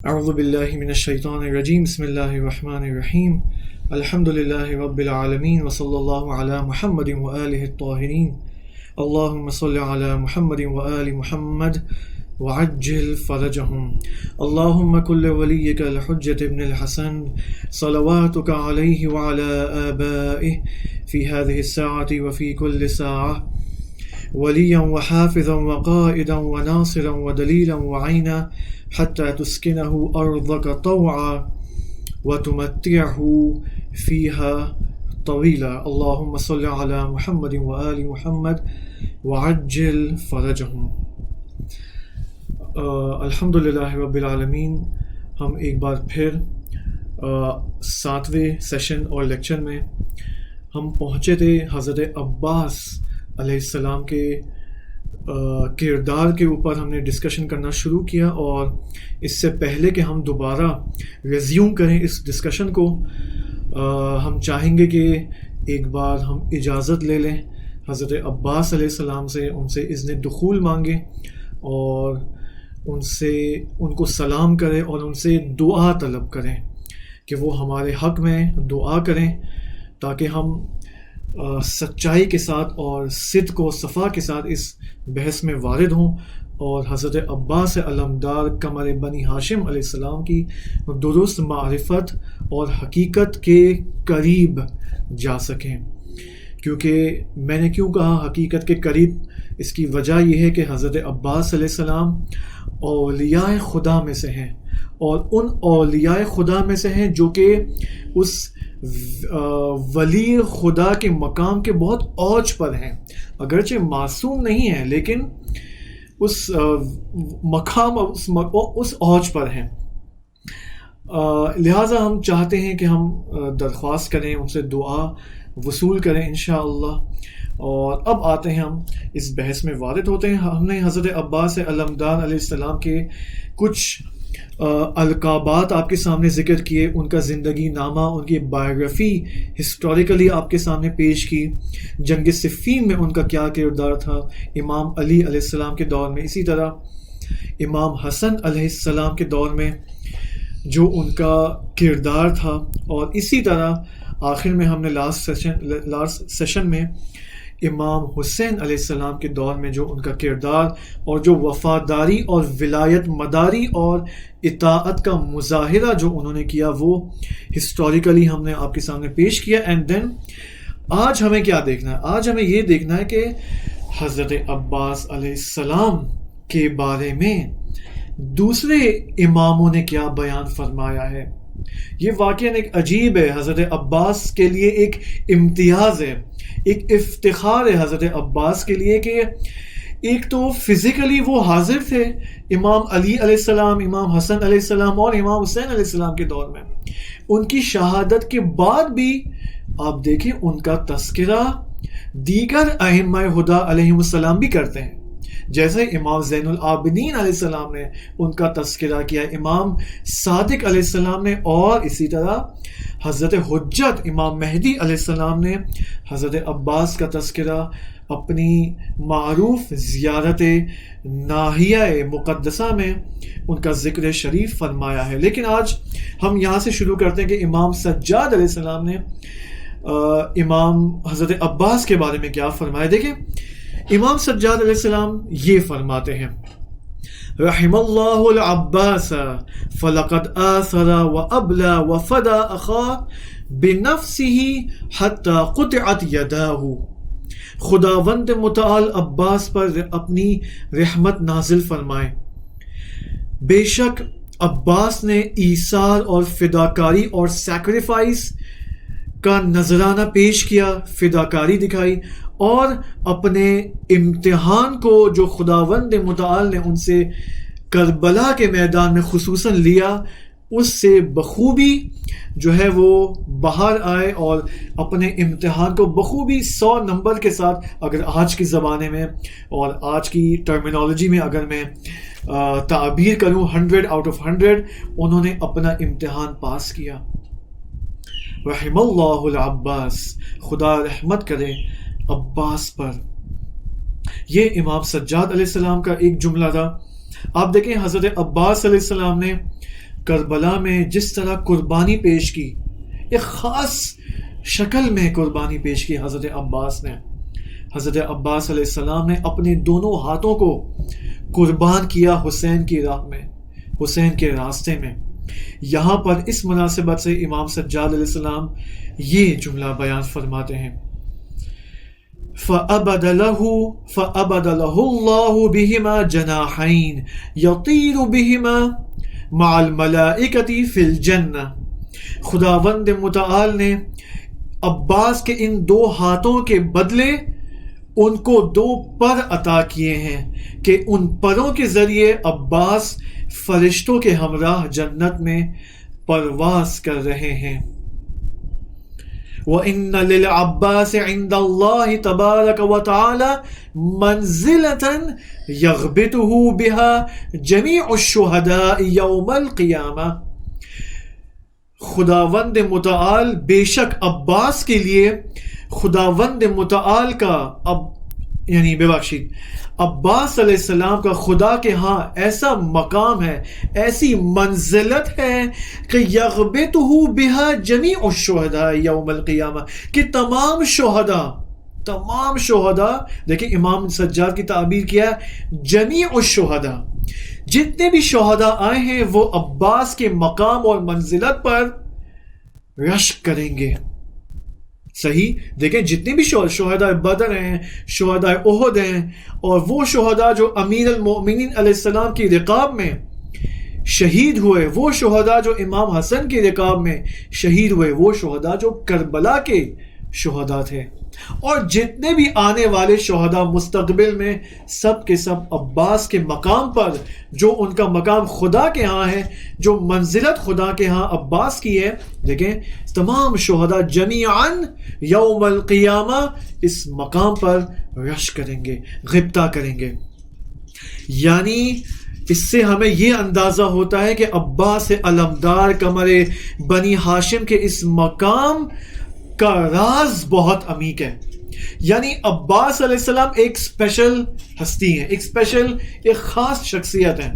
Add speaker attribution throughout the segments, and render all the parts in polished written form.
Speaker 1: اعوذ باللہ من الشیطان الرجیم بسم اللہ الرحمن الرحیم الحمد للہ رب العالمین وصلی اللہ علی محمد وآلہ الطاہرین اللہم صل علی محمد وآل محمد وعجل فرجہم اللہم کل ولیک الحجۃ ابن الحسن صلواتک علیہ وعلی آبائہ فی هذه الساعة وفی کل ساعة وليا وحافظا وقائدا وناصرا ودليلا وعينا حتى تسكنه أرضك طوعا وتمتعه فيها طويلا اللهم صل على محمد وآل محمد وعجل فرجهم الحمدللہ رب العالمین. ہم ایک بار پھر 7ویں سیشن اور لیکچر میں ہم پہنچے تھے حضرت عباس علیہ السلام کے کردار کے اوپر. ہم نے ڈسکشن کرنا شروع کیا اور اس سے پہلے کہ ہم دوبارہ ریزیوم کریں اس ڈسکشن کو، ہم چاہیں گے کہ ایک بار ہم اجازت لے لیں حضرت عباس علیہ السلام سے، ان سے اذن دخول مانگیں اور ان کو سلام کریں اور ان سے دعا طلب کریں کہ وہ ہمارے حق میں دعا کریں تاکہ ہم سچائی کے ساتھ اور صدق و صفا کے ساتھ اس بحث میں وارد ہوں اور حضرت عباس علمدار قمر بنی ہاشم علیہ السلام کی درست معرفت اور حقیقت کے قریب جا سکیں. کیونکہ میں نے کیوں کہا حقیقت کے قریب، اس کی وجہ یہ ہے کہ حضرت عباس علیہ السلام اولیاء خدا میں سے ہیں، اور ان اولیاء خدا میں سے ہیں جو کہ اس ولی خدا کے مقام کے بہت اوج پر ہیں. اگرچہ معصوم نہیں ہیں لیکن اس مقام اس اوج پر ہیں. لہٰذا ہم چاہتے ہیں کہ ہم درخواست کریں، ان سے دعا وصول کریں انشاءاللہ. اور اب آتے ہیں، ہم اس بحث میں وارد ہوتے ہیں. ہم نے حضرت عباس علمدار علیہ السلام کے کچھ القابات آپ کے سامنے ذکر کیے، ان کا زندگی نامہ، ان کی بایوگرافی ہسٹوریکلی آپ کے سامنے پیش کی. جنگ صفین میں ان کا کیا کردار تھا امام علی علیہ السلام کے دور میں، اسی طرح امام حسن علیہ السلام کے دور میں جو ان کا کردار تھا، اور اسی طرح آخر میں ہم نے لاسٹ سیشن میں امام حسین علیہ السلام کے دور میں جو ان کا کردار اور جو وفاداری اور ولایت مداری اور اطاعت کا مظاہرہ جو انہوں نے کیا وہ ہسٹوریکلی ہم نے آپ کے سامنے پیش کیا. اینڈ دین آج ہمیں کیا دیکھنا ہے؟ آج ہمیں یہ دیکھنا ہے کہ حضرت عباس علیہ السلام کے بارے میں دوسرے اماموں نے کیا بیان فرمایا ہے. یہ واقعاً ایک عجیب ہے. حضرت عباس کے لیے ایک امتیاز ہے، ایک افتخار ہے حضرت عباس کے لیے کہ ایک تو فزیکلی وہ حاضر تھے امام علی علیہ السلام، امام حسن علیہ السلام اور امام حسین علیہ السلام کے دور میں. ان کی شہادت کے بعد بھی آپ دیکھیں ان کا تذکرہ دیگر ائمہ ہدی علیہم السلام بھی کرتے ہیں. جیسے امام زین العابدین علیہ السلام نے ان کا تذکرہ کیا، امام صادق علیہ السلام نے، اور اسی طرح حضرت حجت امام مہدی علیہ السلام نے حضرت عباس کا تذکرہ اپنی معروف زیارت ناحیہ مقدسہ میں ان کا ذکر شریف فرمایا ہے. لیکن آج ہم یہاں سے شروع کرتے ہیں کہ امام سجاد علیہ السلام نے امام حضرت عباس کے بارے میں کیا فرمایا. دیکھیں امام سجاد علیہ السلام یہ فرماتے ہیں، رحم اللہ العباس فلقد آثر وابلى وفدى اخاه بنفسه حتى قطعت يداه. خداوند متعال عباس پر اپنی رحمت نازل فرمائے. بے شک عباس نے ایثار اور فداکاری اور سیکریفائس کا نذرانہ پیش کیا، فداکاری دکھائی، اور اپنے امتحان کو جو خداوند متعال نے ان سے کربلا کے میدان میں خصوصاً لیا، اس سے بخوبی جو ہے وہ باہر آئے اور اپنے امتحان کو بخوبی 100 نمبر کے ساتھ، اگر آج کی زمانے میں اور آج کی ٹرمینالوجی میں اگر میں تعبیر کروں 100 آؤٹ آف 100 انہوں نے اپنا امتحان پاس کیا. رحم اللہ العباس، خدا رحمت کرے عباس پر. یہ امام سجاد علیہ السلام کا ایک جملہ تھا. آپ دیکھیں حضرت عباس علیہ السلام نے کربلا میں جس طرح قربانی پیش کی، ایک خاص شکل میں قربانی پیش کی حضرت عباس نے. حضرت عباس علیہ السلام نے اپنے دونوں ہاتھوں کو قربان کیا حسین کی راہ میں، حسین کے راستے میں. یہاں پر اس مناسبت سے امام سجاد علیہ السلام یہ جملہ بیان فرماتے ہیں: فَأَبَدَ لَهُ اللَّهُ بِهِمَا جَنَاحَيْن يَطِيرُ بِهِمَا مَعَ الْمَلَائِكَةِ فِي الْجَنَّةِ. خداوند متعال نے عباس کے ان دو ہاتھوں کے بدلے ان کو دو پر عطا کیے ہیں کہ ان پروں کے ذریعے عباس فرشتوں کے ہمراہ جنت میں پرواز کر رہے ہیں. وَإِنَّ لِلْعَبَّاسِ عِنْدَ اللَّهِ تَبَارَكَ وَتَعَالَى مَنْزِلَةً يَغْبِطُهُ بِهَا جَمِيعُ الشُّهَدَاءِ يَوْمَ الْقِيَامَةِ. خداوند متعال بے شک عباس کے لیے خداوند متعال کا عباس علیہ السلام کا خدا کے ہاں ایسا مقام ہے، ایسی منزلت ہے کہ یغبطہ بہا جمیع الشہداء یوم القیامہ، کہ تمام شہداء دیکھیں امام سجاد کی تعبیر کیا ہے، جمیع الشہداء، جتنے بھی شہداء آئے ہیں وہ عباس کے مقام اور منزلت پر رشک کریں گے. صحیح، دیکھیں جتنے بھی شہداء بدر ہیں، شہداء احد ہیں، اور وہ شہداء جو امیر المؤمنین علیہ السلام کی رقاب میں شہید ہوئے، وہ شہداء جو امام حسن کی رقاب میں شہید ہوئے، وہ شہداء جو کربلا کے شہداء تھے، اور جتنے بھی آنے والے شہداء مستقبل میں سب کے سب عباس کے مقام پر، جو ان کا مقام خدا کے ہاں ہے، جو منزلت خدا کے ہاں عباس کی ہے، دیکھیں تمام شہداء جمیعاً یوم القیامہ اس مقام پر رش کریں گے، غبطہ کریں گے. یعنی اس سے ہمیں یہ اندازہ ہوتا ہے کہ عباس علمدار قمر بنی ہاشم کے اس مقام کا راز بہت عمیق ہے. یعنی عباس علیہ السلام ایک اسپیشل ہستی ہیں، ایک خاص شخصیت ہیں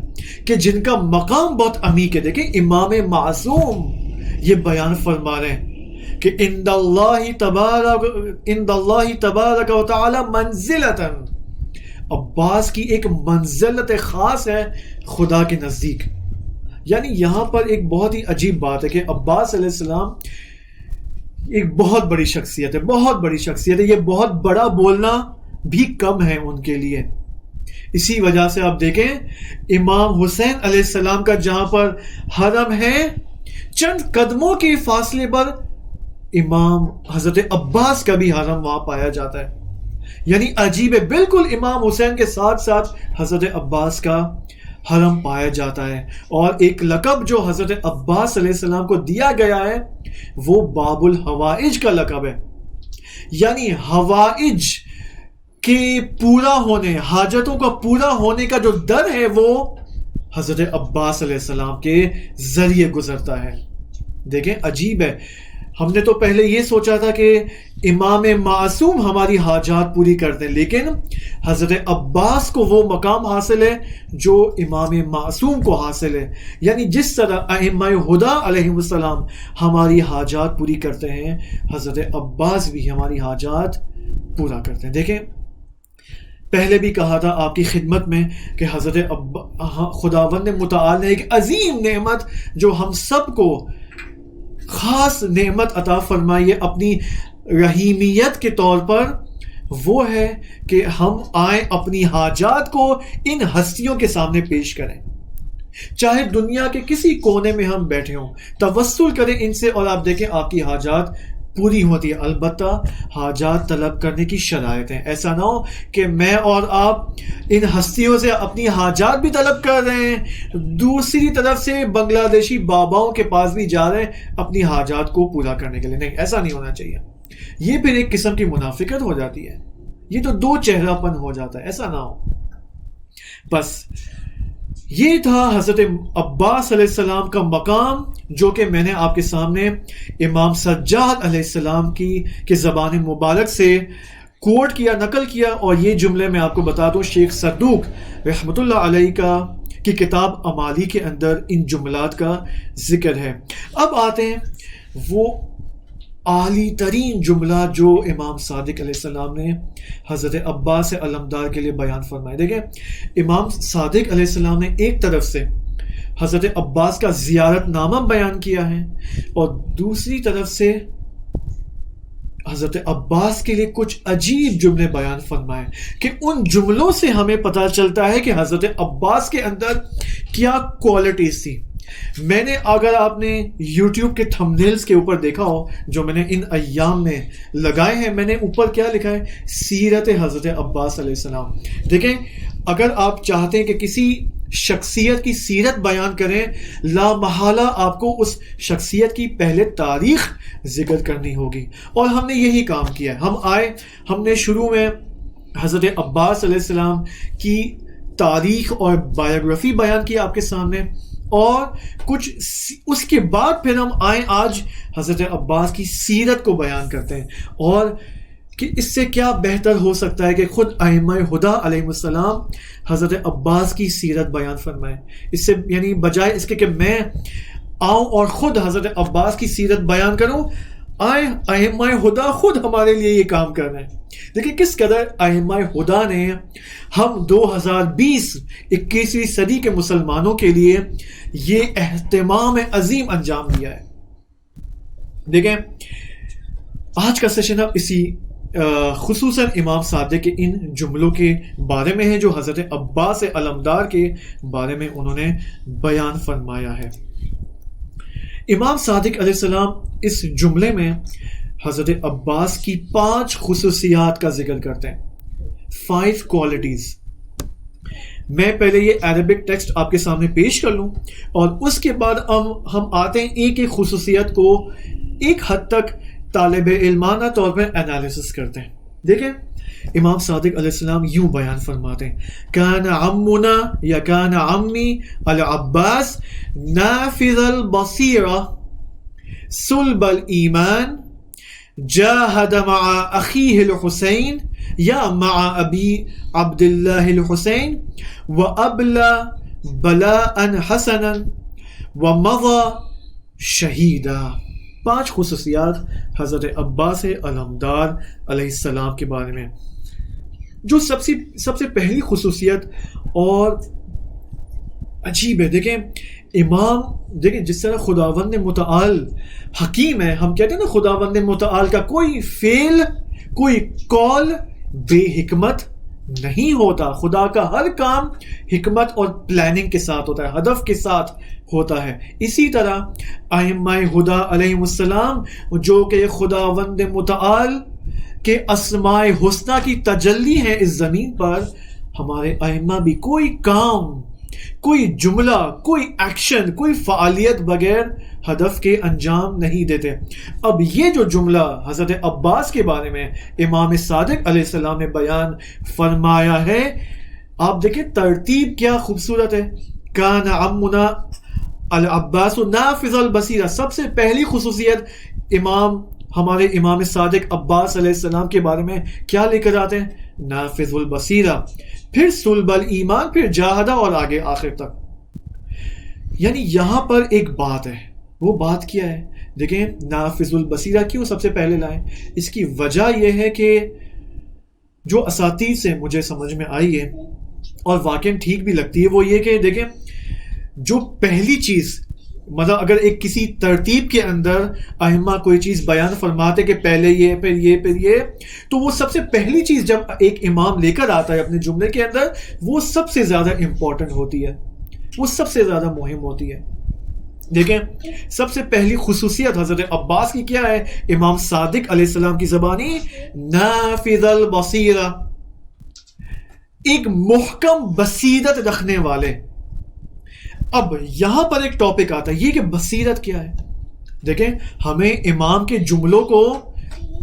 Speaker 1: کہ جن کا مقام بہت عمیق ہے. دیکھیں امام معصوم یہ بیان فرما رہے ہیں کہ عند اللہ تبارک و تعالی منزلتاً، عباس کی ایک منزلت خاص ہے خدا کے نزدیک. یعنی یہاں پر ایک بہت ہی عجیب بات ہے کہ عباس علیہ السلام ایک بہت بڑی شخصیت ہے، یہ بہت بڑا بولنا بھی کم ہے ان کے لیے. اسی وجہ سے آپ دیکھیں امام حسین علیہ السلام کا جہاں پر حرم ہے، چند قدموں کے فاصلے پر امام حضرت عباس کا بھی حرم وہاں پایا جاتا ہے. یعنی عجیب ہے، بالکل امام حسین کے ساتھ ساتھ حضرت عباس کا حرم پایا جاتا ہے. اور ایک لقب جو حضرت عباس علیہ السلام کو دیا گیا ہے وہ باب الحوائج کا لقب ہے. یعنی حوائج کے پورا ہونے، حاجتوں کا پورا ہونے کا جو در ہے وہ حضرت عباس علیہ السلام کے ذریعے گزرتا ہے. دیکھیں عجیب ہے، ہم نے تو پہلے یہ سوچا تھا کہ امام معصوم ہماری حاجات پوری کرتے ہیں، لیکن حضرت عباس کو وہ مقام حاصل ہے جو امام معصوم کو حاصل ہے. یعنی جس طرح ائمہ ہدی علیہ السلام ہماری حاجات پوری کرتے ہیں، حضرت عباس بھی ہماری حاجات پورا کرتے ہیں. دیکھیں پہلے بھی کہا تھا آپ کی خدمت میں کہ حضرت خداوند متعال نے ایک عظیم نعمت جو ہم سب کو خاص نعمت عطا فرمائی ہے اپنی رحیمیت کے طور پر، وہ ہے کہ ہم آئیں اپنی حاجات کو ان ہستیوں کے سامنے پیش کریں، چاہے دنیا کے کسی کونے میں ہم بیٹھے ہوں، توسل کریں ان سے اور آپ دیکھیں آپ کی حاجات پوری ہوتی ہے. البتہ حاجات طلب کرنے کی شرائط ہیں. ایسا نہ ہو کہ میں اور آپ ان ہستیوں سے اپنی حاجات بھی طلب کر رہے ہیں، دوسری طرف سے بنگلہ دیشی باباؤں کے پاس بھی جا رہے ہیں اپنی حاجات کو پورا کرنے کے لیے. نہیں، ایسا نہیں ہونا چاہیے. یہ پھر ایک قسم کی منافقت ہو جاتی ہے، یہ تو دو چہرہ پن ہو جاتا ہے. ایسا نہ ہو. بس یہ تھا حضرت عباس علیہ السلام کا مقام، جو کہ میں نے آپ کے سامنے امام سجاد علیہ السلام کی زبان مبارک سے کوٹ کیا، نقل کیا. اور یہ جملے میں آپ کو بتا دوں شیخ صدوق رحمۃ اللہ علیہ کا کی کتاب امالی کے اندر ان جملات کا ذکر ہے۔ اب آتے ہیں وہ اعلی ترین جملہ جو امام صادق علیہ السلام نے حضرت عباس علمدار کے لیے بیان فرمائے۔ دیکھیں امام صادق علیہ السلام نے ایک طرف سے حضرت عباس کا زیارت نامہ بیان کیا ہے اور دوسری طرف سے حضرت عباس کے لیے کچھ عجیب جملے بیان فرمائے کہ ان جملوں سے ہمیں پتہ چلتا ہے کہ حضرت عباس کے اندر کیا کوالٹیز تھی۔ میں نے اگر آپ نے یوٹیوب کے تھمبنیلز کے اوپر دیکھا ہو جو میں نے ان ایام میں لگائے ہیں، میں نے اوپر کیا لکھا ہے؟ سیرت حضرت عباس علیہ السلام۔ دیکھیں اگر آپ چاہتے ہیں کہ کسی شخصیت کی سیرت بیان کریں، لا محالہ آپ کو اس شخصیت کی پہلے تاریخ ذکر کرنی ہوگی، اور ہم نے یہی کام کیا ہے۔ ہم نے شروع میں حضرت عباس علیہ السلام کی تاریخ اور بایوگرافی بیان کی آپ کے سامنے، اور کچھ اس کے بعد پھر ہم آج حضرت عباس کی سیرت کو بیان کرتے ہیں، اور کہ اس سے کیا بہتر ہو سکتا ہے کہ خود ائمہ ہدیٰ علیہ السلام حضرت عباس کی سیرت بیان فرمائیں۔ اس سے یعنی بجائے اس کے کہ میں آؤں اور خود حضرت عباس کی سیرت بیان کروں، ائمہ ہدیٰ خود ہمارے لیے یہ کام کر رہے ہیں۔ دیکھیں کس قدر ائمہ ہدیٰ نے ہم 21ویں صدی کے مسلمانوں کے لیے یہ اہتمام عظیم انجام دیا ہے۔ دیکھیں آج کا سیشن اب اسی خصوصاً امام صادق کے ان جملوں کے بارے میں ہے جو حضرت عباس علمدار کے بارے میں انہوں نے بیان فرمایا ہے۔ امام صادق علیہ السلام اس جملے میں حضرت عباس کی 5 خصوصیات کا ذکر کرتے ہیں، 5 کوالٹیز۔ میں پہلے یہ عربک ٹیکسٹ آپ کے سامنے پیش کر لوں اور اس کے بعد ہم آتے ہیں ایک ایک خصوصیت کو ایک حد تک طالب علمانہ طور پر انالیسس کرتے ہیں۔ دیکھیں امام صادق علیہ السلام یوں بیان فرماتے ہیں، کان عمنا یا کان عمی العباس نافذ البصیرہ صلب الایمان جاہد مع اخیہ الحسین یا مع ابی عبداللہ الحسین وابلا بلاء حسنا ومضى شہیدا۔ 5 خصوصیات حضرت عباس علمدار علیہ السلام کے بارے میں۔ جو سب سے پہلی خصوصیت اور عجیب ہے، دیکھیں جس طرح خداوند متعال حکیم ہے، ہم کہتے ہیں نا خداوند متعال کا کوئی فعل کوئی قول بے حکمت نہیں ہوتا، خدا کا ہر کام حکمت اور پلاننگ کے ساتھ ہوتا ہے، ہدف کے ساتھ ہوتا ہے۔ اسی طرح ائمہ ہدیٰ علیہ السلام جو کہ خداوند متعال کے اسماء حسنہ کی تجلی ہیں اس زمین پر، ہمارے ائمہ بھی کوئی کام، کوئی جملہ، کوئی ایکشن، کوئی فعالیت بغیر ہدف کے انجام نہیں دیتے۔ اب یہ جو جملہ حضرت عباس کے بارے میں امام صادق علیہ السلام نے بیان فرمایا ہے، آپ دیکھیں ترتیب کیا خوبصورت ہے۔ کان عمنا العباس نافذ البصیرہ، سب سے پہلی خصوصیت ہمارے امام صادق عباس علیہ السلام کے بارے میں کیا لے کر آتے ہیں؟ نافذ البصیرہ، پھر صلب الایمان، پھر جاہدہ، اور آگے آخر تک۔ یعنی یہاں پر ایک بات ہے، وہ بات کیا ہے؟ دیکھیں نافذ البصیرہ کیوں سب سے پہلے لائیں؟ اس کی وجہ یہ ہے کہ جو اساتید سے مجھے سمجھ میں آئی ہے اور واقعی ٹھیک بھی لگتی ہے، وہ یہ کہ دیکھیں جو پہلی چیز، مطلب اگر ایک کسی ترتیب کے اندر ائمہ کوئی چیز بیان فرماتے کہ پہلے یہ پھر یہ پھر یہ، تو وہ سب سے پہلی چیز جب ایک امام لے کر آتا ہے اپنے جملے کے اندر، وہ سب سے زیادہ امپورٹنٹ ہوتی ہے، وہ سب سے زیادہ مہم ہوتی ہے۔ دیکھیں سب سے پہلی خصوصیت حضرت عباس کی کیا ہے؟ امام صادق علیہ السلام کی زبانی نافذ البصیرہ، ایک محکم بصیرت رکھنے والے۔ اب یہاں پر ایک ٹاپک آتا ہے یہ کہ بصیرت کیا ہے۔ دیکھیں ہمیں امام کے جملوں کو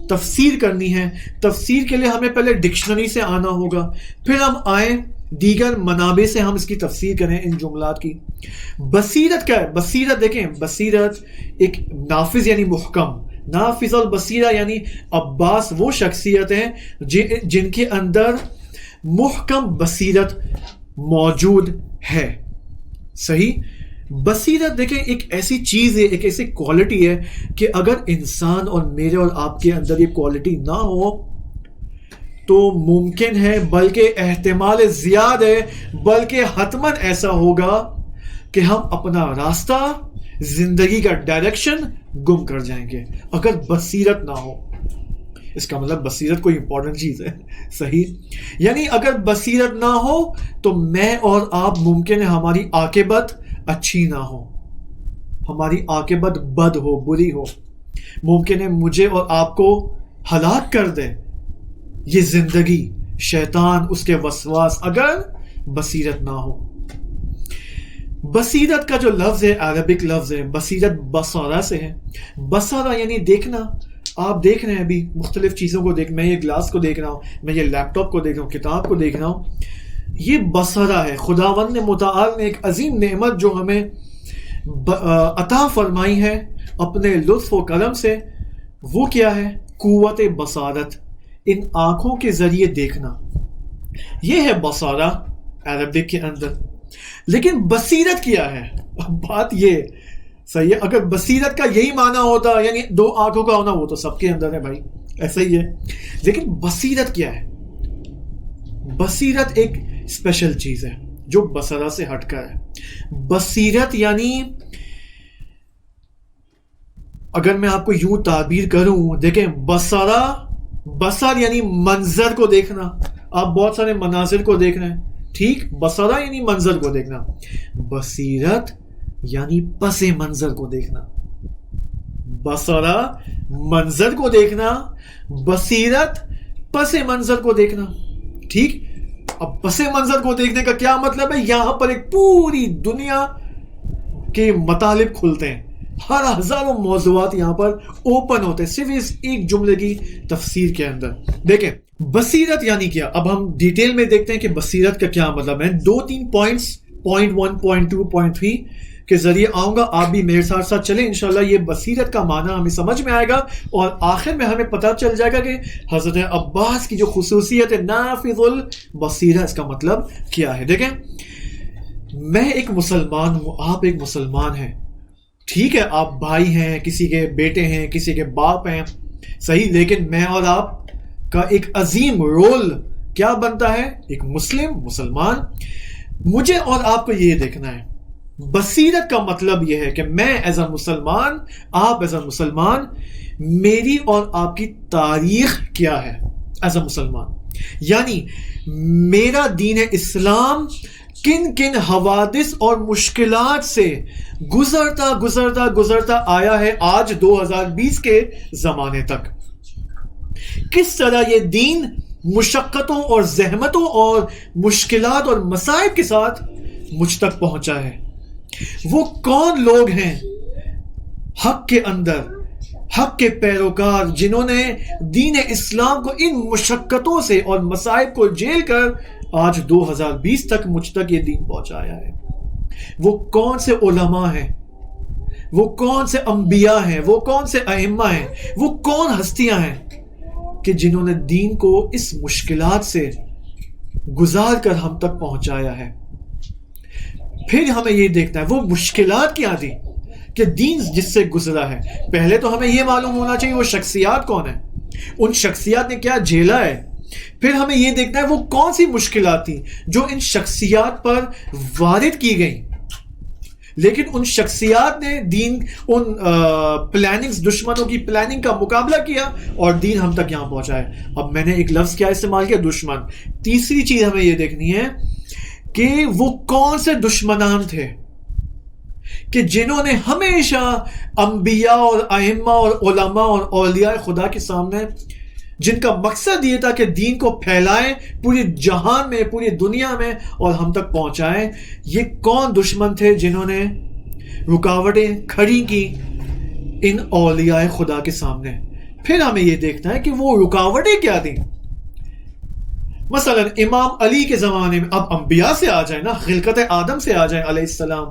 Speaker 1: تفسیر کرنی ہے، تفسیر کے لیے ہمیں پہلے ڈکشنری سے آنا ہوگا، پھر ہم آئیں دیگر منابع سے ہم اس کی تفسیر کریں ان جملات کی۔ بصیرت کیا ہے؟ بصیرت دیکھیں، بصیرت ایک نافذ یعنی محکم، نافذ البصیرہ یعنی عباس وہ شخصیت ہیں جن کے اندر محکم بصیرت موجود ہے۔ صحیح. بصیرت دیکھیں ایک ایسی چیز ہے, ایک ایسی کوالٹی ہے کہ اگر انسان اور میرے اور آپ کے اندر یہ کوالٹی نہ ہو تو ممکن ہے, بلکہ احتمال زیادہ ہے, بلکہ حتماً ایسا ہوگا کہ ہم اپنا راستہ, زندگی کا ڈائریکشن گم کر جائیں گے اگر بصیرت نہ ہو. اس کا مطلب بصیرت کوئی امپورٹنٹ چیز ہے. صحیح. یعنی اگر بصیرت نہ ہو تو میں اور آپ ممکن ہے ہماری عاقبت اچھی نہ ہو, ہماری عاقبت بد ہو, بری ہو. ممکن ہے مجھے اور آپ کو ہلاک کر دے یہ زندگی, شیطان, اس کے وسواس, اگر بصیرت نہ ہو. بصیرت کا جو لفظ ہے, عربک لفظ ہے, بصیرت بصارہ سے ہے. بصارہ یعنی دیکھنا. آپ دیکھ رہے ہیں ابھی مختلف چیزوں کو دیکھ, میں یہ گلاس کو دیکھ رہا ہوں, میں یہ لیپ ٹاپ کو دیکھ رہا ہوں, کتاب کو دیکھ رہا ہوں. یہ بصارہ ہے. خداوند متعال نے ایک عظیم نعمت جو ہمیں عطا فرمائی ہے اپنے لطف و کرم سے, وہ کیا ہے؟ قوت بصارت, ان آنکھوں کے ذریعے دیکھنا. یہ ہے بصارہ عربک کے اندر. لیکن بصیرت کیا ہے؟ بات یہ صحیح ہے, اگر بصیرت کا یہی معنی ہوتا یعنی دو آنکھوں کا ہونا, وہ تو سب کے اندر ہے بھائی, ایسا ہی ہے. لیکن بصیرت کیا ہے؟ بصیرت ایک اسپیشل چیز ہے جو بصرہ سے ہٹ کر ہے. بصیرت یعنی اگر میں آپ کو یوں تعبیر کروں, دیکھیں بصرہ, بصر یعنی منظر کو دیکھنا. آپ بہت سارے مناظر کو دیکھ رہے ہیں, ٹھیک, بصرہ یعنی منظر کو دیکھنا. بصیرت یعنی پس منظر کو دیکھنا. بصرہ منظر کو دیکھنا, بصیرت پس منظر کو دیکھنا. ٹھیک. اب پس منظر کو دیکھنے کا کیا مطلب ہے؟ یہاں پر ایک پوری دنیا کے مطالب کھلتے ہیں, ہر ہزاروں موضوعات یہاں پر اوپن ہوتے ہیں صرف اس ایک جملے کی تفسیر کے اندر. دیکھیں بصیرت یعنی کیا, اب ہم ڈیٹیل میں دیکھتے ہیں کہ بصیرت کا کیا مطلب ہے. 2-3 پوائنٹس, پوائنٹ 1, پوائنٹ 2, پوائنٹ 3 کے ذریعے آؤں گا, آپ بھی میرے ساتھ ساتھ چلیں. انشاءاللہ یہ بصیرت کا معنی ہمیں سمجھ میں آئے گا اور آخر میں ہمیں پتہ چل جائے گا کہ حضرت عباس کی جو خصوصیت ہے نافذ البصیرہ, اس کا مطلب کیا ہے. دیکھیں میں ایک مسلمان ہوں, آپ ایک مسلمان ہیں, ٹھیک ہے, آپ بھائی ہیں, کسی کے بیٹے ہیں, کسی کے باپ ہیں, صحیح. لیکن میں اور آپ کا ایک عظیم رول کیا بنتا ہے؟ ایک مسلمان. مجھے اور آپ کو یہ دیکھنا ہے, بصیرت کا مطلب یہ ہے کہ میں ایز اے مسلمان, آپ ایز اے مسلمان, میری اور آپ کی تاریخ کیا ہے ایز اے مسلمان. یعنی میرا دین اسلام کن کن حوادث اور مشکلات سے گزرتا آیا ہے آج 2020 کے زمانے تک. کس طرح یہ دین مشقتوں اور زحمتوں اور مشکلات اور مصائب کے ساتھ مجھ تک پہنچا ہے. وہ کون لوگ ہیں حق کے اندر, حق کے پیروکار, جنہوں نے دین اسلام کو ان مشقتوں سے اور مصائب کو جھیل کر آج 2020 تک مجھ تک یہ دین پہنچایا ہے. وہ کون سے علماء ہیں, وہ کون سے انبیاء ہیں, وہ کون سے ائمہ ہیں, وہ کون ہستیاں ہیں کہ جنہوں نے دین کو اس مشکلات سے گزار کر ہم تک پہنچایا ہے. پھر ہمیں یہ دیکھنا ہے وہ مشکلات کیا تھی کہ دین جس سے گزرا ہے. پہلے تو ہمیں یہ معلوم ہونا چاہیے وہ شخصیات کون ہیں, ان شخصیات نے کیا جھیلا ہے. پھر ہمیں یہ دیکھنا ہے وہ کون سی مشکلات تھی جو ان شخصیات پر وارد کی گئیں, لیکن ان شخصیات نے دین, ان پلاننگز, دشمنوں کی پلاننگ کا مقابلہ کیا اور دین ہم تک یہاں پہنچا ہے. اب میں نے ایک لفظ کیا استعمال کیا؟ دشمن. تیسری چیز ہمیں یہ دیکھنی ہے کہ وہ کون سے دشمنان تھے کہ جنہوں نے ہمیشہ انبیاء اور ائمہ اور علماء اور اولیاء خدا کے سامنے, جن کا مقصد یہ تھا کہ دین کو پھیلائیں پوری جہان میں, پوری دنیا میں اور ہم تک پہنچائیں. یہ کون دشمن تھے جنہوں نے رکاوٹیں کھڑی کی ان اولیاء خدا کے سامنے؟ پھر ہمیں یہ دیکھنا ہے کہ وہ رکاوٹیں کیا تھیں. مثلا امام علی کے زمانے میں, اب انبیاء سے آ جائیں نا, خلقت آدم سے آ جائیں علیہ السلام.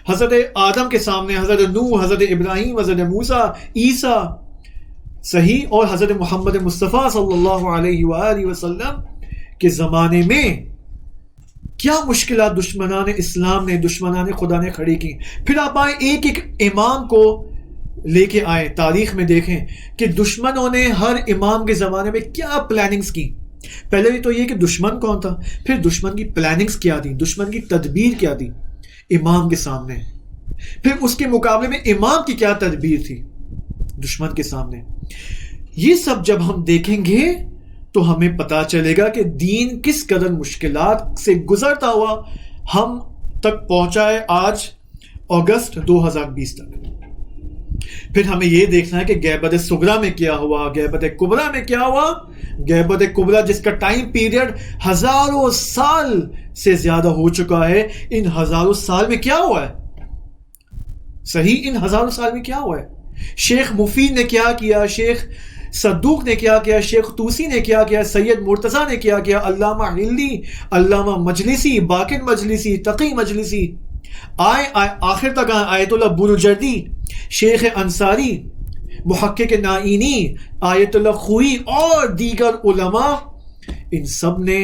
Speaker 1: حضرت آدم کے سامنے حضرت نوح, حضرت ابراہیم, حضرت موسیٰ, عیسیٰ, صحیح, اور حضرت محمد مصطفیٰ صلی اللہ علیہ وآلہ وسلم کے زمانے میں کیا مشکلات دشمنان اسلام نے، دشمنان خدا نے کھڑی کی. پھر آپ آئیں ایک ایک امام کو لے کے آئیں، تاریخ میں دیکھیں کہ دشمنوں نے ہر امام کے زمانے میں کیا پلاننگز کی. پہلے بھی تو یہ کہ دشمن کون تھا، پھر دشمن کی پلاننگز کیا تھی، دشمن کی تدبیر کیا تھی امام کے سامنے، پھر اس کے مقابلے میں امام کی کیا تدبیر تھی دشمن کے سامنے. یہ سب جب ہم دیکھیں گے تو ہمیں پتا چلے گا کہ دین کس قدر مشکلات سے گزرتا ہوا ہم تک پہنچا ہے آج اگست 2020 تک. پھر ہمیں یہ دیکھنا ہے کہ غیبت صغریٰ میں کیا ہوا، غیبت کبریٰ میں کیا ہوا. غیبت کبریٰ جس کا ٹائم پیریڈ ہزاروں سال سے زیادہ ہو چکا ہے، ان ہزاروں سال میں کیا ہوا ہے؟ صحیح، ان ہزاروں سال میں کیا ہوا ہے؟ شیخ مفید نے کیا کیا، شیخ صدوق نے کیا کیا، شیخ طوسی نے کیا کیا، سید مرتضیٰ نے کیا کیا، علامہ ہلدی، علامہ مجلسی، باقر مجلسی، تقی مجلسی، آخر تک آیت اللہ بروجردی، شیخ انصاری، محقق نائینی، آیت اللہ خوئی اور دیگر علماء، ان سب نے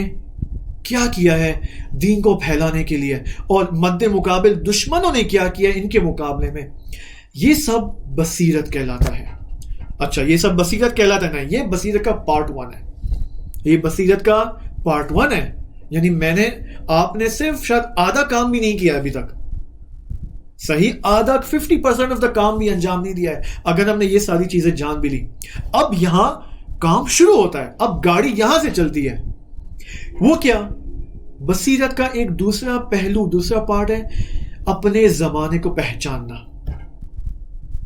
Speaker 1: کیا کیا ہے دین کو پھیلانے کے لیے، اور مد مقابل دشمنوں نے کیا کیا ان کے مقابلے میں. یہ سب بصیرت کہلاتا ہے. اچھا، یہ سب بصیرت کہلاتا ہے نا، یہ بصیرت کا پارٹ 1 ہے. یہ بصیرت کا پارٹ 1 ہے، یعنی آپ نے صرف شاید آدھا کام بھی نہیں کیا ابھی تک. صحیح، آدھا 50% آف دا کام بھی انجام نہیں دیا ہے اگر ہم نے یہ ساری چیزیں جان بھی لی. اب یہاں کام شروع ہوتا ہے، اب گاڑی یہاں سے چلتی ہے. وہ کیا؟ بصیرت کا ایک دوسرا پہلو، دوسرا پارٹ ہے اپنے زمانے کو پہچاننا.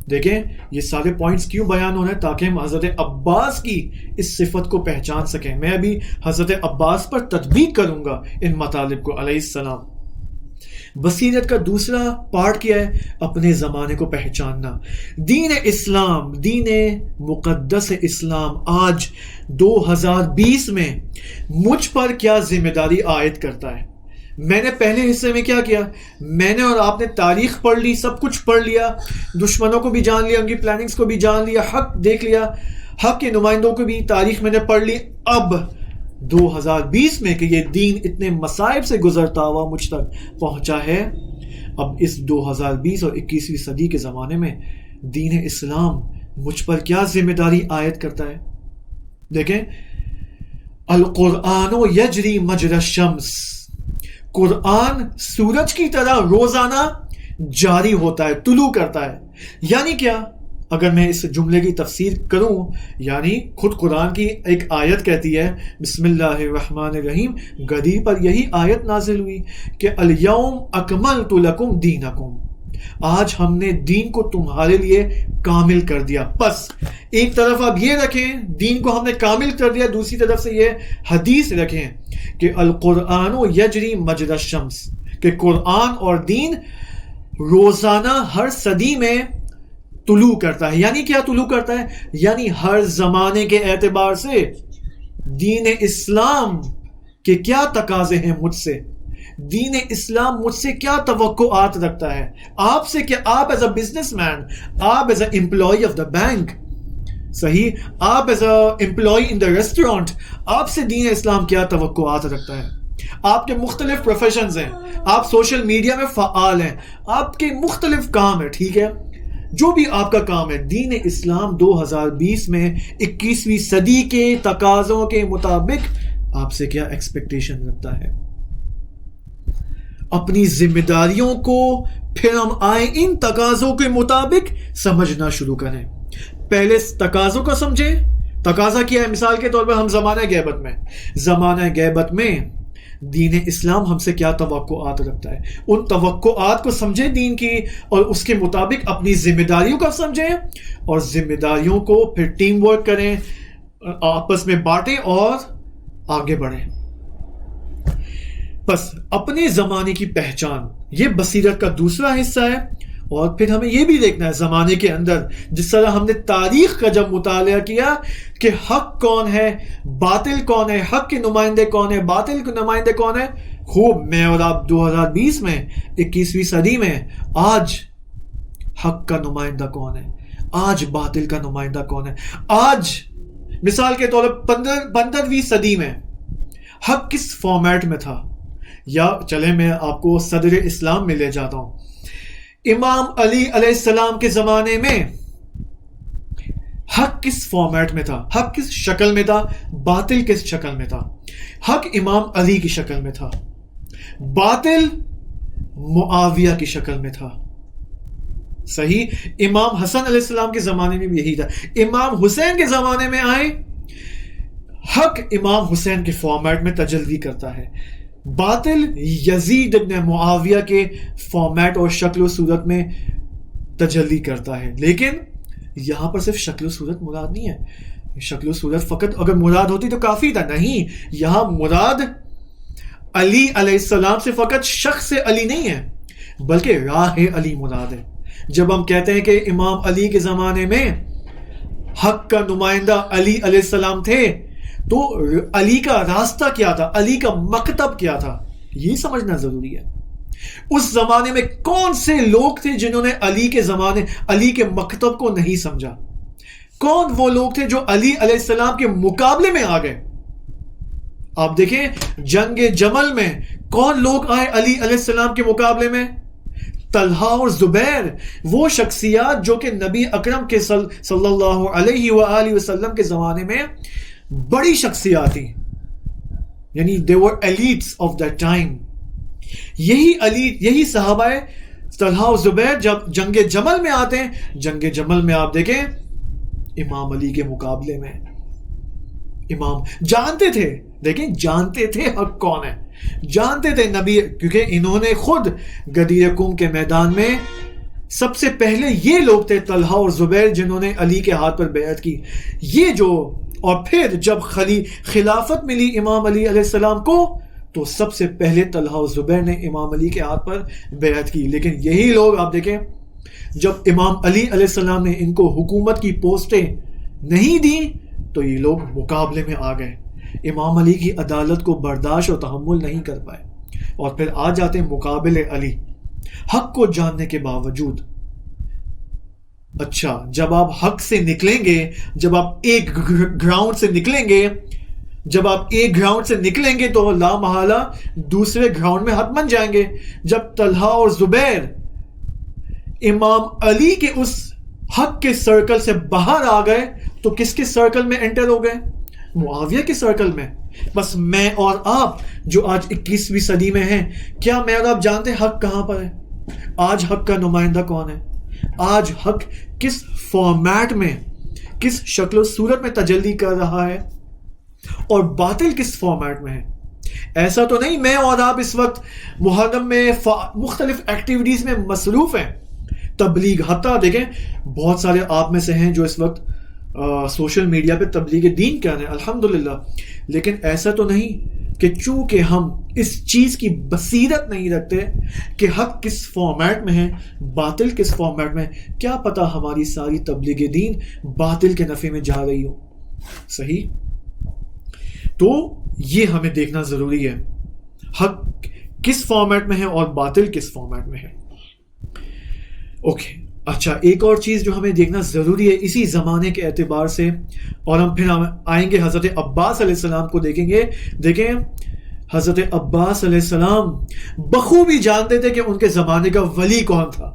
Speaker 1: دیکھیں یہ سارے پوائنٹس کیوں بیان ہو رہے ہیں؟ تاکہ ہم حضرت عباس کی اس صفت کو پہچان سکیں. میں ابھی حضرت عباس پر تطبیق کروں گا ان مطالب کو علیہ السلام. بصیرت کا دوسرا پارٹ کیا ہے؟ اپنے زمانے کو پہچاننا. دین اسلام، دین مقدس اسلام آج 2020 میں مجھ پر کیا ذمہ داری عائد کرتا ہے. میں نے پہلے حصے میں کیا کیا؟ میں نے اور آپ نے تاریخ پڑھ لی، سب کچھ پڑھ لیا، دشمنوں کو بھی جان لیا، ان کی پلاننگز کو بھی جان لیا، حق دیکھ لیا، حق کے نمائندوں کو بھی تاریخ میں نے پڑھ لی. اب 2020 میں کہ یہ دین اتنے مصائب سے گزرتا ہوا مجھ تک پہنچا ہے، اب اس 2020 اور 21ویں صدی کے زمانے میں دین اسلام مجھ پر کیا ذمہ داری عائد کرتا ہے. دیکھیں، القرآن یجری مجری الشمس، قرآن سورج کی طرح روزانہ جاری ہوتا ہے، طلوع کرتا ہے. یعنی کیا؟ اگر میں اس جملے کی تفسیر کروں، یعنی خود قرآن کی ایک آیت کہتی ہے بسم اللہ الرحمن الرحیم، گدی پر یہی آیت نازل ہوئی کہ الیوم اکملت لکم دینکم، آج ہم نے دین کو تمہارے لیے کامل کر دیا. بس ایک طرف آپ یہ رکھیں دین کو ہم نے کامل کر دیا، دوسری طرف سے یہ حدیث رکھیں کہ القرآن یجری مجری الشمس، کہ قرآن اور دین روزانہ ہر صدی میں طلوع کرتا ہے. یعنی کیا طلوع کرتا ہے؟ یعنی ہر زمانے کے اعتبار سے دین اسلام کے کیا تقاضے ہیں مجھ سے، دین اسلام مجھ سے کیا توقعات رکھتا ہے، آپ سے کیا، آپ ایز اے بزنس مین، آپ as a employee of the bank, صحیح، آپ as a employee in the restaurant, آپ سے دین اسلام کیا توقعات رکھتا ہے. آپ کے مختلف پروفیشنز ہیں، آپ سوشل میڈیا میں فعال ہیں، آپ کے مختلف کام ہیں، ٹھیک ہے، جو بھی آپ کا کام ہے، دین اسلام 2020 میں 21ویں صدی کے تقاضوں کے مطابق آپ سے کیا ایکسپیکٹیشن رکھتا ہے. اپنی ذمہ داریوں کو پھر ہم آئیں ان تقاضوں کے مطابق سمجھنا شروع کریں. پہلے تقاضوں کو سمجھیں. تقاضا کیا ہے؟ مثال کے طور پر ہم زمانہ غیبت میں دین اسلام ہم سے کیا توقعات رکھتا ہے، ان توقعات کو سمجھیں دین کی، اور اس کے مطابق اپنی ذمہ داریوں کو سمجھیں، اور ذمہ داریوں کو پھر ٹیم ورک کریں، آپس میں بانٹیں اور آگے بڑھیں. بس اپنے زمانے کی پہچان یہ بصیرت کا دوسرا حصہ ہے. اور پھر ہمیں یہ بھی دیکھنا ہے زمانے کے اندر، جس طرح ہم نے تاریخ کا جب مطالعہ کیا کہ حق کون ہے، باطل کون ہے، حق کے نمائندے کون ہے، باطل کے نمائندے کون ہے. خوب میں اور آپ 2020 میں 21ویں صدی میں آج حق کا نمائندہ کون ہے، آج باطل کا نمائندہ کون ہے. آج مثال کے طور پر 15ویں صدی میں حق کس فارمیٹ میں تھا، یا چلے میں آپ کو صدر اسلام میں لے جاتا ہوں. امام علی علیہ السلام کے زمانے میں حق کس فارمیٹ میں تھا؟ حق کس شکل میں تھا؟ باطل کس شکل میں تھا؟ حق امام علی کی شکل میں تھا، باطل معاویہ کی شکل میں تھا. صحیح. امام حسن علیہ السلام کے زمانے میں بھی یہی تھا. امام حسین کے زمانے میں آئے، حق امام حسین کے فارمیٹ میں تجلی کرتا ہے، باطل یزید ابن معاویہ کے فارمیٹ اور شکل و صورت میں تجلی کرتا ہے. لیکن یہاں پر صرف شکل و صورت مراد نہیں ہے. شکل و صورت فقط اگر مراد ہوتی تو کافی تھا. نہیں، یہاں مراد علی علیہ السلام سے فقط شخص علی نہیں ہے، بلکہ راہ علی مراد ہے. جب ہم کہتے ہیں کہ امام علی کے زمانے میں حق کا نمائندہ علی علیہ السلام تھے، تو علی کا راستہ کیا تھا، علی کا مکتب کیا تھا، یہ سمجھنا ضروری ہے. اس زمانے میں کون سے لوگ تھے جنہوں نے علی کے زمانے، علی کے مکتب کو نہیں سمجھا؟ کون وہ لوگ تھے جو علی علیہ السلام کے مقابلے میں آ گئے؟ آپ دیکھیں جنگ جمل میں کون لوگ آئے علی علیہ السلام کے مقابلے میں؟ طلحہ اور زبیر، وہ شخصیات جو کہ نبی اکرم کے صلی اللہ علیہ وآلہ وسلم کے زمانے میں بڑی شخصیات تھیں، یعنی they were elites of that time. یہی صحابہ طلحہ و زبیر جب جنگ جمل میں آتے ہیں، جنگ جمل میں آپ دیکھیں امام علی کے مقابلے میں امام جانتے تھے، دیکھیں جانتے تھے حق کون ہے، جانتے تھے نبی، کیونکہ انہوں نے خود غدیر قم کے میدان میں سب سے پہلے یہ لوگ تھے طلحہ اور زبیر جنہوں نے علی کے ہاتھ پر بیعت کی. یہ جو اور پھر جب خلافت ملی امام علی علیہ السلام کو تو سب سے پہلے طلحہ و زبیر نے امام علی کے ہاتھ پر بیعت کی. لیکن یہی لوگ آپ دیکھیں جب امام علی علیہ السلام نے ان کو حکومت کی پوسٹیں نہیں دی تو یہ لوگ مقابلے میں آ گئے، امام علی کی عدالت کو برداشت اور تحمل نہیں کر پائے، اور پھر آ جاتے ہیں مقابل علی حق کو جاننے کے باوجود. اچھا، جب آپ حق سے نکلیں گے، جب آپ ایک گراؤنڈ سے نکلیں گے، جب آپ ایک گراؤنڈ سے نکلیں گے تو لا محالہ دوسرے گراؤنڈ میں حتمن جائیں گے. جب طلحہ اور زبیر امام علی کے اس حق کے سرکل سے باہر آ گئے تو کس کے سرکل میں انٹر ہو گئے؟ معاویہ کے سرکل میں. بس میں اور آپ جو آج 21ویں صدی میں ہیں، کیا میں اور آپ جانتے ہیں حق کہاں پر ہے؟ آج حق کا نمائندہ کون ہے؟ آج حق کس فارمیٹ میں، کس شکل و صورت میں تجلی کر رہا ہے، اور باطل کس فارمیٹ میں ہے؟ ایسا تو نہیں میں اور آپ اس وقت محرم میں مختلف ایکٹیویٹیز میں مصروف ہیں، تبلیغ، حتیٰ دیکھیں بہت سارے آپ میں سے ہیں جو اس وقت سوشل میڈیا پہ تبلیغ دین کر رہے ہیں، الحمدللہ. لیکن ایسا تو نہیں کہ چونکہ ہم اس چیز کی بصیرت نہیں رکھتے کہ حق کس فارمیٹ میں ہے، باطل کس فارمیٹ میں، کیا پتا ہماری ساری تبلیغ دین باطل کے نفع میں جا رہی ہو. صحیح. تو یہ ہمیں دیکھنا ضروری ہے حق کس فارمیٹ میں ہے اور باطل کس فارمیٹ میں ہے. اوکے. اچھا، ایک اور چیز جو ہمیں دیکھنا ضروری ہے اسی زمانے کے اعتبار سے، اور ہم پھر آئیں گے حضرت عباس علیہ السلام کو دیکھیں گے. دیکھیں حضرت عباس علیہ السلام بخوبی جانتے تھے کہ ان کے زمانے کا ولی کون تھا.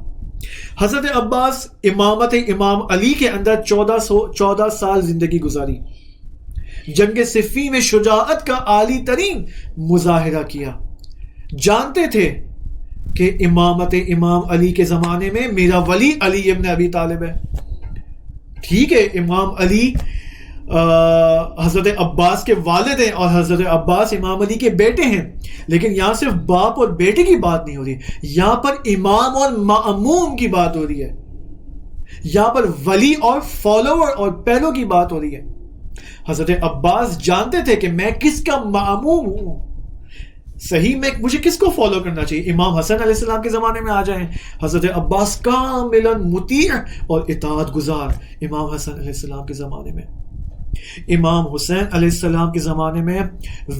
Speaker 1: حضرت عباس امامت امام علی کے اندر 14 سال زندگی گزاری، جنگ صفین میں شجاعت کا عالی ترین مظاہرہ کیا. جانتے تھے کہ امامت امام علی کے زمانے میں میرا ولی علی ابن ابی طالب ہے. ٹھیک ہے، امام علی حضرت عباس کے والد ہیں اور حضرت عباس امام علی کے بیٹے ہیں، لیکن یہاں صرف باپ اور بیٹے کی بات نہیں ہو رہی، یہاں پر امام اور مأموم کی بات ہو رہی ہے، یہاں پر ولی اور فالوور اور پہلو کی بات ہو رہی ہے. حضرت عباس جانتے تھے کہ میں کس کا مأموم ہوں، صحیح، میں مجھے کس کو فالو کرنا چاہیے. امام حسن علیہ السلام کے زمانے میں آ جائیں، حضرت عباس کاملا مطیع اور اطاعت گزار. امام حسن علیہ السلام کے زمانے میں، امام حسین علیہ السلام کے زمانے میں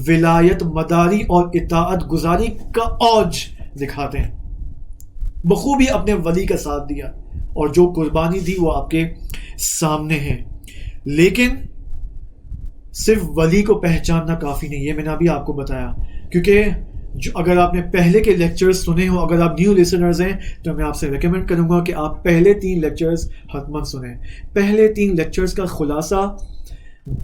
Speaker 1: ولایت مداری اور اطاعت گزاری کا اوج دکھاتے ہیں، بخوبی اپنے ولی کا ساتھ دیا اور جو قربانی دی وہ آپ کے سامنے ہے. لیکن صرف ولی کو پہچاننا کافی نہیں، یہ میں نے ابھی آپ کو بتایا، کیونکہ جو اگر آپ نے پہلے کے لیکچرز سنے ہوں، اگر آپ نیو لسنرز ہیں تو میں آپ سے ریکمینڈ کروں گا کہ آپ پہلے 3 لیکچرز حتماً سنیں. پہلے 3 لیکچرز کا خلاصہ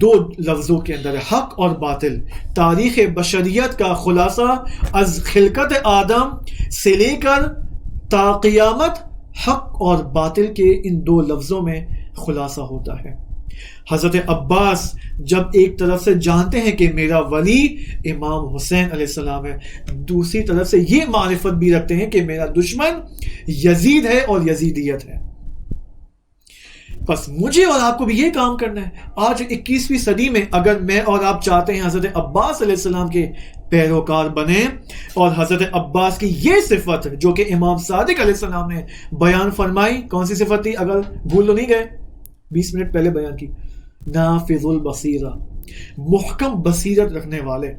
Speaker 1: 2 لفظوں کے اندر ہے، حق اور باطل. تاریخ بشریت کا خلاصہ از خلقت آدم سے لے کر تا قیامت حق اور باطل کے ان 2 لفظوں میں خلاصہ ہوتا ہے. حضرت عباس جب ایک طرف سے جانتے ہیں کہ میرا ولی امام حسین علیہ السلام ہے، دوسری طرف سے یہ معرفت بھی رکھتے ہیں کہ میرا دشمن یزید ہے اور یزیدیت ہے. بس مجھے اور آپ کو بھی یہ کام کرنا ہے. آج 21ویں صدی میں اگر میں اور آپ چاہتے ہیں حضرت عباس علیہ السلام کے پیروکار بنیں اور حضرت عباس کی یہ صفت جو کہ امام صادق علیہ السلام نے بیان فرمائی، کون سی صفت تھی اگر بھول تو نہیں گئے؟ 20 منٹ پہلے بیان کی، نافذ البصیرہ، محکم بصیرت رکھنے والے.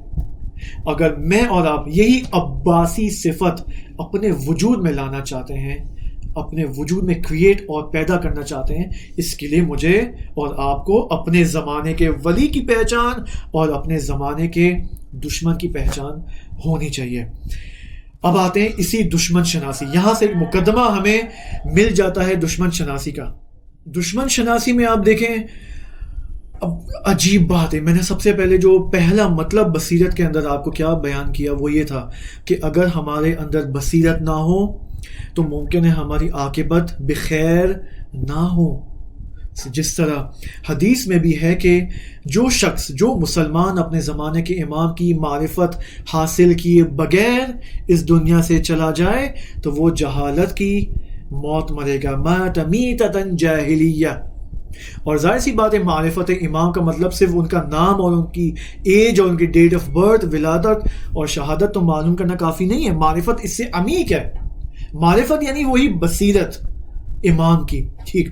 Speaker 1: اگر میں اور آپ یہی عباسی صفت اپنے وجود میں لانا چاہتے ہیں، اپنے وجود میں کریٹ اور پیدا کرنا چاہتے ہیں، اس کے لیے مجھے اور آپ کو اپنے زمانے کے ولی کی پہچان اور اپنے زمانے کے دشمن کی پہچان ہونی چاہیے. اب آتے ہیں اسی دشمن شناسی. یہاں سے مقدمہ ہمیں مل جاتا ہے دشمن شناسی کا. دشمن شناسی میں آپ دیکھیں، اب عجیب بات ہے، میں نے سب سے پہلے جو پہلا مطلب بصیرت کے اندر آپ کو کیا بیان کیا وہ یہ تھا کہ اگر ہمارے اندر بصیرت نہ ہو تو ممکن ہے ہماری عاقبت بخیر نہ ہو. جس طرح حدیث میں بھی ہے کہ جو شخص، جو مسلمان اپنے زمانے کے امام کی معرفت حاصل کیے بغیر اس دنیا سے چلا جائے تو وہ جہالت کی موت مرے گا، مات میتۃ جاہلیہ. اور ظاہر سی بات ہے، معرفت امام کا مطلب صرف ان کا نام اور ان کی ایج اور ان کی ڈیٹ آف برتھ، ولادت اور شہادت تو معلوم کرنا کافی نہیں ہے. معرفت اس سے عمیق ہے. معرفت یعنی وہی بصیرت امام کی. ٹھیک،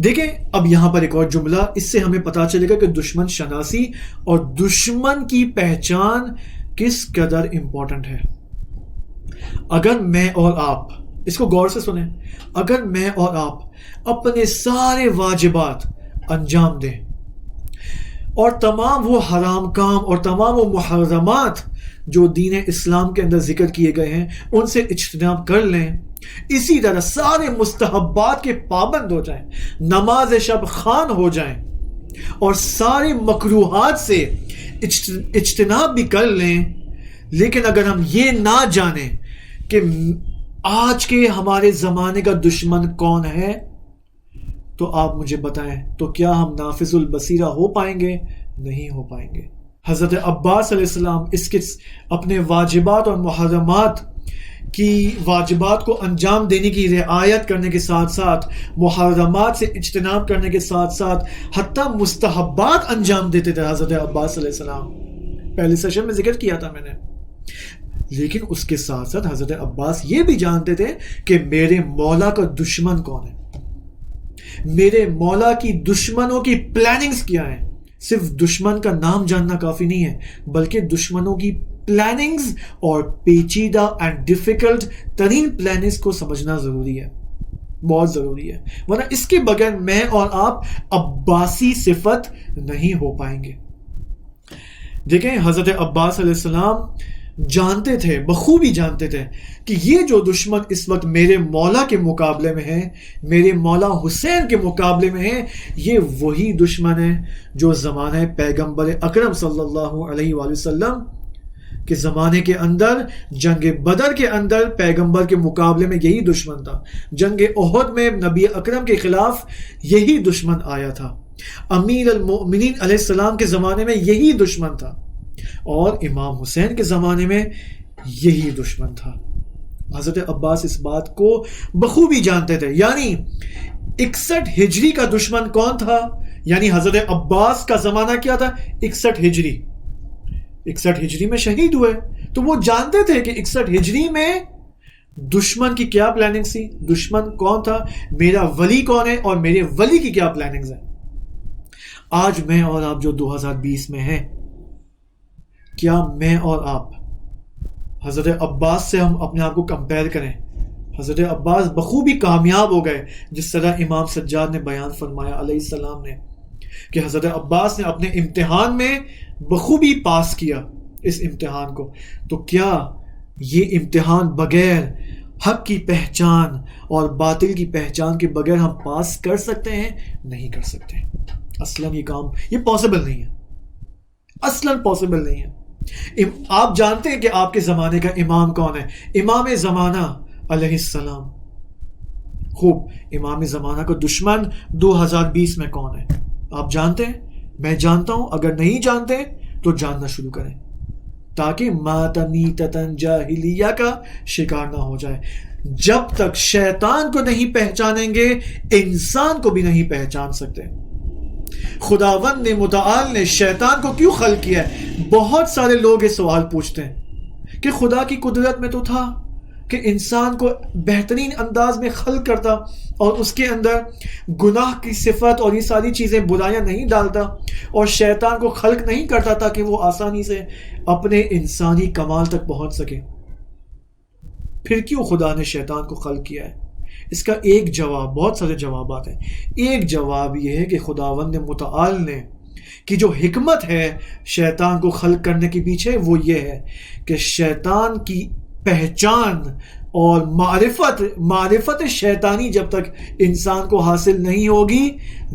Speaker 1: دیکھیں اب یہاں پر ایک اور جملہ، اس سے ہمیں پتا چلے گا کہ دشمن شناسی اور دشمن کی پہچان کس قدر امپورٹنٹ ہے. اگر میں اور آپ، اس کو غور سے سنیں، اگر میں اور آپ اپنے سارے واجبات انجام دیں اور تمام وہ حرام کام اور تمام وہ محرمات جو دین اسلام کے اندر ذکر کیے گئے ہیں ان سے اجتناب کر لیں، اسی طرح سارے مستحبات کے پابند ہو جائیں، نماز شب خوان ہو جائیں اور سارے مکروہات سے اجتناب بھی کر لیں، لیکن اگر ہم یہ نہ جانیں کہ آج کے ہمارے زمانے کا دشمن کون ہے تو آپ مجھے بتائیں تو کیا ہم نافذ البصیرہ ہو پائیں گے؟ نہیں ہو پائیں گے. حضرت عباس علیہ السلام اس کے اپنے واجبات اور محرمات کی واجبات کو انجام دینے کی رعایت کرنے کے ساتھ ساتھ، محرمات سے اجتناب کرنے کے ساتھ ساتھ حتیٰ مستحبات انجام دیتے تھے. حضرت عباس علیہ السلام پہلے سیشن میں ذکر کیا تھا میں نے. لیکن اس کے ساتھ ساتھ حضرت عباس یہ بھی جانتے تھے کہ میرے مولا کا دشمن کون ہے، میرے مولا کی دشمنوں کی پلاننگز کیا ہیں. صرف دشمن کا نام جاننا کافی نہیں ہے، بلکہ دشمنوں کی پلاننگز اور پیچیدہ اینڈ ڈیفیکلٹ ترین پلاننگز کو سمجھنا ضروری ہے، بہت ضروری ہے، ورنہ اس کے بغیر میں اور آپ عباسی صفت نہیں ہو پائیں گے. دیکھیں حضرت عباس علیہ السلام جانتے تھے، بخوبی جانتے تھے کہ یہ جو دشمن اس وقت میرے مولا کے مقابلے میں ہے، میرے مولا حسین کے مقابلے میں ہے، یہ وہی دشمن ہے جو زمانہ پیغمبر اکرم صلی اللہ علیہ وآلہ وسلم کے زمانے کے اندر جنگ بدر کے اندر پیغمبر کے مقابلے میں یہی دشمن تھا. جنگ احد میں نبی اکرم کے خلاف یہی دشمن آیا تھا. امیر المؤمنین علیہ السلام کے زمانے میں یہی دشمن تھا اور امام حسین کے زمانے میں یہی دشمن تھا. حضرت عباس اس بات کو بخوبی جانتے تھے. یعنی 61 ہجری کا دشمن کون تھا؟ یعنی حضرت عباس کا زمانہ کیا تھا؟ 61 ہجری. 61 ہجری میں شہید ہوئے، تو وہ جانتے تھے کہ 61 ہجری میں دشمن کی کیا پلاننگ تھی، دشمن کون تھا، میرا ولی کون ہے اور میرے ولی کی کیا پلاننگز ہیں. آج میں اور آپ جو 2020 میں ہیں، کیا میں اور آپ حضرت عباس سے ہم اپنے آپ کو کمپیئر کریں؟ حضرت عباس بخوبی کامیاب ہو گئے، جس طرح امام سجاد نے بیان فرمایا علیہ السلام نے کہ حضرت عباس نے اپنے امتحان میں بخوبی پاس کیا اس امتحان کو. تو کیا یہ امتحان بغیر حق کی پہچان اور باطل کی پہچان کے بغیر ہم پاس کر سکتے ہیں؟ نہیں کر سکتے. اصلاً یہ کام یہ پاسبل نہیں ہے، اصلاً پاسبل نہیں ہے. آپ جانتے ہیں کہ آپ کے زمانے کا امام کون ہے؟ امام زمانہ علیہ السلام. خوب، امام زمانہ کو دشمن 2020 میں کون ہے آپ جانتے ہیں؟ میں جانتا ہوں. اگر نہیں جانتے تو جاننا شروع کریں تاکہ ماتمیتتن جاہلیہ کا شکار نہ ہو جائے. جب تک شیطان کو نہیں پہچانیں گے انسان کو بھی نہیں پہچان سکتے. خداوند نے متعال نے شیطان کو کیوں خلق کیا ہے؟ بہت سارے لوگ یہ سوال پوچھتے ہیں کہ خدا کی قدرت میں تو تھا کہ انسان کو بہترین انداز میں خلق کرتا اور اس کے اندر گناہ کی صفت اور یہ ساری چیزیں برائیاں نہیں ڈالتا، اور شیطان کو خلق نہیں کرتا تاکہ وہ آسانی سے اپنے انسانی کمال تک پہنچ سکے. پھر کیوں خدا نے شیطان کو خلق کیا ہے؟ اس کا ایک جواب، بہت سارے جوابات ہیں. ایک جواب یہ ہے کہ خداوند متعال نے کی جو حکمت ہے شیطان کو خلق کرنے کے پیچھے وہ یہ ہے کہ شیطان کی پہچان اور معرفت شیطانی جب تک انسان کو حاصل نہیں ہوگی،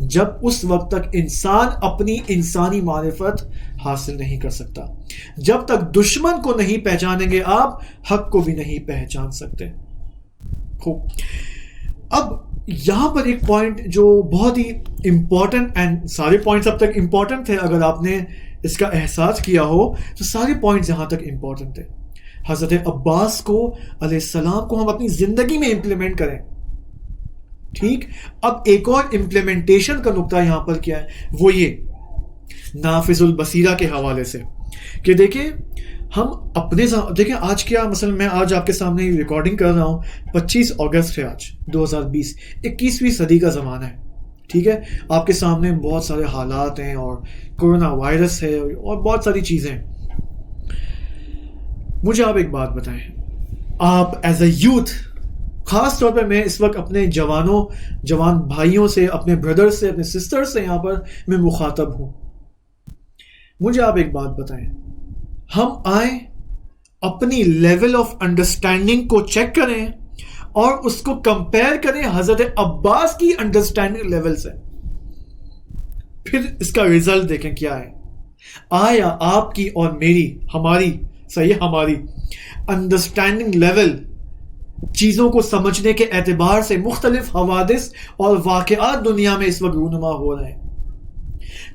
Speaker 1: جب اس وقت تک انسان اپنی انسانی معرفت حاصل نہیں کر سکتا. جب تک دشمن کو نہیں پہچانیں گے آپ، حق کو بھی نہیں پہچان سکتے. خوب، اب یہاں پر ایک پوائنٹ جو بہت ہی امپورٹنٹ، اینڈ سارے پوائنٹس اب تک امپورٹنٹ تھے، اگر آپ نے اس کا احساس کیا ہو تو سارے پوائنٹس یہاں تک امپورٹنٹ تھے. حضرت عباس کو علیہ السلام کو ہم اپنی زندگی میں امپلیمنٹ کریں. ٹھیک، اب ایک اور امپلیمنٹیشن کا نقطہ یہاں پر کیا ہے، وہ یہ نافذ البصیرہ کے حوالے سے کہ دیکھیں ہم اپنے دیکھیں آج کیا، مثلا میں آج آپ کے سامنے ریکارڈنگ کر رہا ہوں، 25 اگست ہے آج 2020، 21ویں صدی کا زمانہ ہے. ٹھیک ہے، آپ کے سامنے بہت سارے حالات ہیں اور کورونا وائرس ہے اور بہت ساری چیزیں ہیں. مجھے آپ ایک بات بتائیں، آپ ایز اے یوتھ، خاص طور پہ میں اس وقت اپنے جوان بھائیوں سے، اپنے بردر سے، اپنے سسٹر سے یہاں پر میں مخاطب ہوں. مجھے آپ ایک بات بتائیں، ہم آئیں اپنی لیول آف انڈرسٹینڈنگ کو چیک کریں اور اس کو کمپیئر کریں حضرت عباس کی انڈرسٹینڈنگ لیول سے، پھر اس کا ریزلٹ دیکھیں کیا ہے. آیا آپ کی اور ہماری انڈرسٹینڈنگ لیول چیزوں کو سمجھنے کے اعتبار سے مختلف حوادث اور واقعات دنیا میں اس وقت رونما ہو رہے ہیں،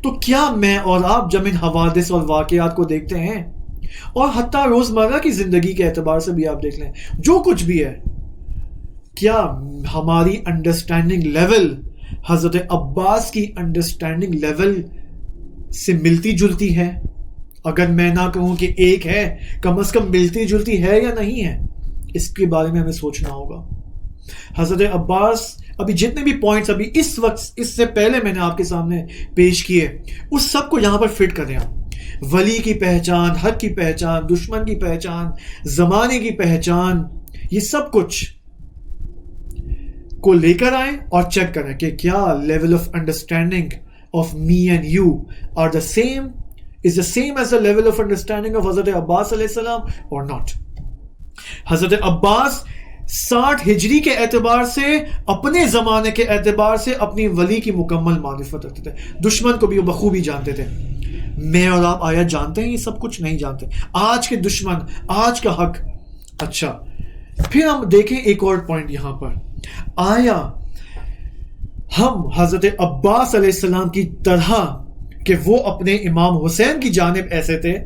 Speaker 1: تو کیا میں اور آپ جب ان حوادث اور واقعات کو دیکھتے ہیں، اور حتیٰ روزمرہ کی زندگی کے اعتبار سے بھی آپ دیکھ لیں جو کچھ بھی ہے، کیا ہماری انڈرسٹینڈنگ لیول حضرت عباس کی انڈرسٹینڈنگ لیول سے ملتی جلتی ہے؟ اگر میں نہ کہوں کہ ایک ہے، کم از کم ملتی جلتی ہے یا نہیں ہے، اس کے بارے میں ہمیں سوچنا ہوگا. حضرت عباس ابھی جتنے بھی پوائنٹس ابھی اس وقت اس سے پہلے میں نے آپ کے سامنے پیش کیے، اس سب کو یہاں پر فٹ کریں. ولی کی پہچان، حق کی پہچان، دشمن کی پہچان، زمانے کی پہچان، یہ سب کچھ کو لے کر آئیں اور چیک کریں کہ کیا level of understanding of me and you are the same is the same as the level of understanding of حضرت عباس علیہ السلام or not. حضرت عباس 60 ہجری کے اعتبار سے، اپنے زمانے کے اعتبار سے اپنی ولی کی مکمل معرفت رکھتے تھے، دشمن کو بھی وہ بخوبی جانتے تھے. میں اور آپ آیا جانتے ہیں یہ سب کچھ؟ نہیں جانتے. آج کے دشمن، آج کا حق. اچھا، پھر ہم دیکھیں ایک اور پوائنٹ یہاں پر، آیا ہم حضرت عباس علیہ السلام کی طرح کہ وہ اپنے امام حسین کی جانب ایسے تھے،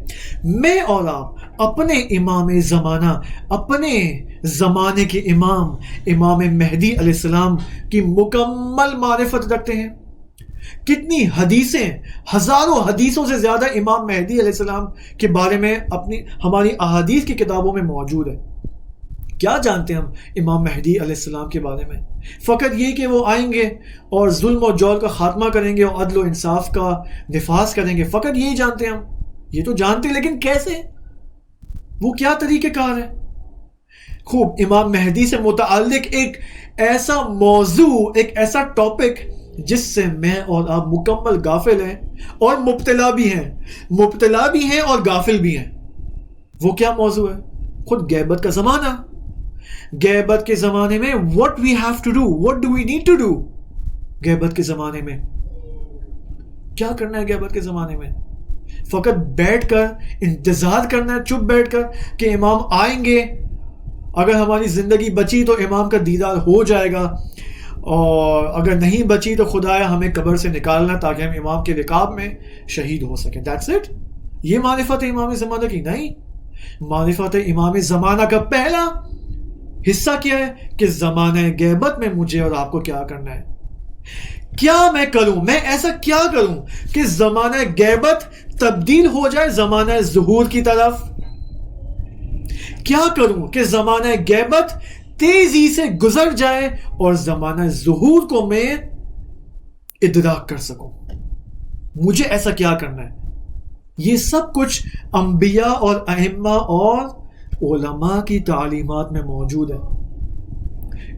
Speaker 1: میں اور آپ اپنے امام زمانہ، اپنے زمانے کے امام مہدی علیہ السلام کی مکمل معرفت رکھتے ہیں؟ کتنی حدیثیں، ہزاروں حدیثوں سے زیادہ امام مہدی علیہ السلام کے بارے میں ہماری احادیث کی کتابوں میں موجود ہے. کیا جانتے ہیں ہم امام مہدی علیہ السلام کے بارے میں؟ فقط یہ کہ وہ آئیں گے اور ظلم و جور کا خاتمہ کریں گے اور عدل و انصاف کا نفاذ کریں گے، فقط یہی جانتے ہیں ہم. یہ تو جانتے، لیکن کیسے؟ وہ کیا طریقہ کار ہے؟ خوب، امام مہدی سے متعلق ایک ایسا موضوع، ایک ایسا ٹاپک جس سے میں اور آپ مکمل غافل ہیں اور مبتلا بھی ہیں اور غافل بھی ہیں. وہ کیا موضوع ہے؟ خود غیبت کا زمانہ. غیبت کے زمانے میں what we have to do, what do we need to do. غیبت کے زمانے میں کیا کرنا ہے؟ غیبت کے زمانے میں فقط بیٹھ کر انتظار کرنا ہے، چپ بیٹھ کر کہ امام آئیں گے. اگر ہماری زندگی بچی تو امام کا دیدار ہو جائے گا، اور اگر نہیں بچی تو خدایا ہمیں قبر سے نکالنا تاکہ ہم امام کے رکاب میں شہید ہو سکیں. That's it. یہ معرفت ہے امام زمانہ کی؟ نہیں. معرفت امام زمانہ کا پہلا حصہ کیا ہے کہ زمانہ غیبت میں مجھے اور آپ کو کیا کرنا ہے. کیا میں کروں، میں ایسا کیا کروں کہ زمانہ غیبت تبدیل ہو جائے زمانہ ظہور کی طرف. کیا کروں کہ زمانہ غیبت تیزی سے گزر جائے اور زمانہ ظہور کو میں ادراک کر سکوں. مجھے ایسا کیا کرنا ہے؟ یہ سب کچھ انبیاء اور ائمہ اور علماء کی تعلیمات میں موجود ہے.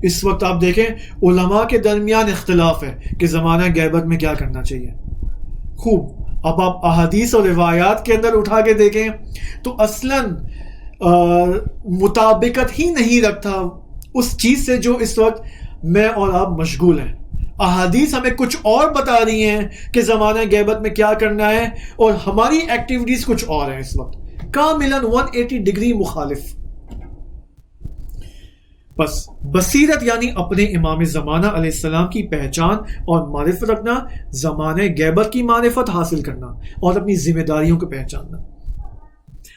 Speaker 1: اس وقت آپ دیکھیں علماء کے درمیان اختلاف ہے کہ زمانہ غیبت میں کیا کرنا چاہیے. خوب، اب آپ احادیث اور روایات کے اندر اٹھا کے دیکھیں تو اصلاً مطابقت ہی نہیں رکھتا اس چیز سے جو اس وقت میں اور آپ مشغول ہیں. احادیث ہمیں کچھ اور بتا رہی ہیں کہ زمانہ غیبت میں کیا کرنا ہے، اور ہماری ایکٹیویٹیز کچھ اور ہیں اس وقت، کاملاً 180 ڈگری مخالف. بس بصیرت یعنی اپنے امام زمانہ علیہ السلام کی پہچان اور معرفت رکھنا، زمانہ غیبت کی معرفت حاصل کرنا اور اپنی ذمہ داریوں کو پہچاننا.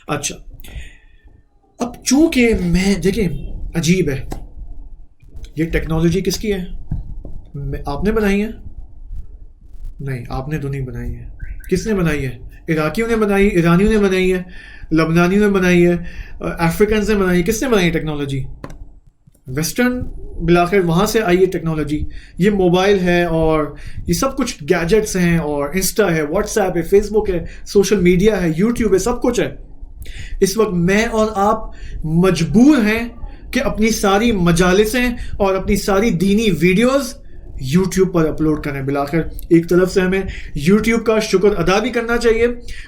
Speaker 1: اچھا، اب چونکہ میں دیکھیں عجیب ہے، یہ ٹیکنالوجی کس کی ہے؟ آپ نے بنائی ہے؟ نہیں، آپ نے تو نہیں بنائی ہے. کس نے بنائی ہے؟ عراقیوں نے بنائی، ایرانیوں نے بنائی ہے، لبنانیوں نے بنائی ہے، افریقنز نے بنائی ہے. کس نے بنائی ہے ٹیکنالوجی؟ ویسٹرن بلاخر وہاں سے آئی ہے ٹیکنالوجی. یہ موبائل ہے اور یہ سب کچھ گیجٹس ہیں، اور انسٹا ہے، واٹس ایپ ہے، فیس بک ہے، سوشل میڈیا ہے، یوٹیوب ہے، سب کچھ ہے. اس وقت میں اور آپ مجبور ہیں کہ اپنی ساری مجالسیں اور اپنی ساری دینی ویڈیوز یوٹیوب پر اپلوڈ کریں. بلاخر ایک طرف سے ہمیں یوٹیوب کا شکر ادا بھی کرنا چاہیے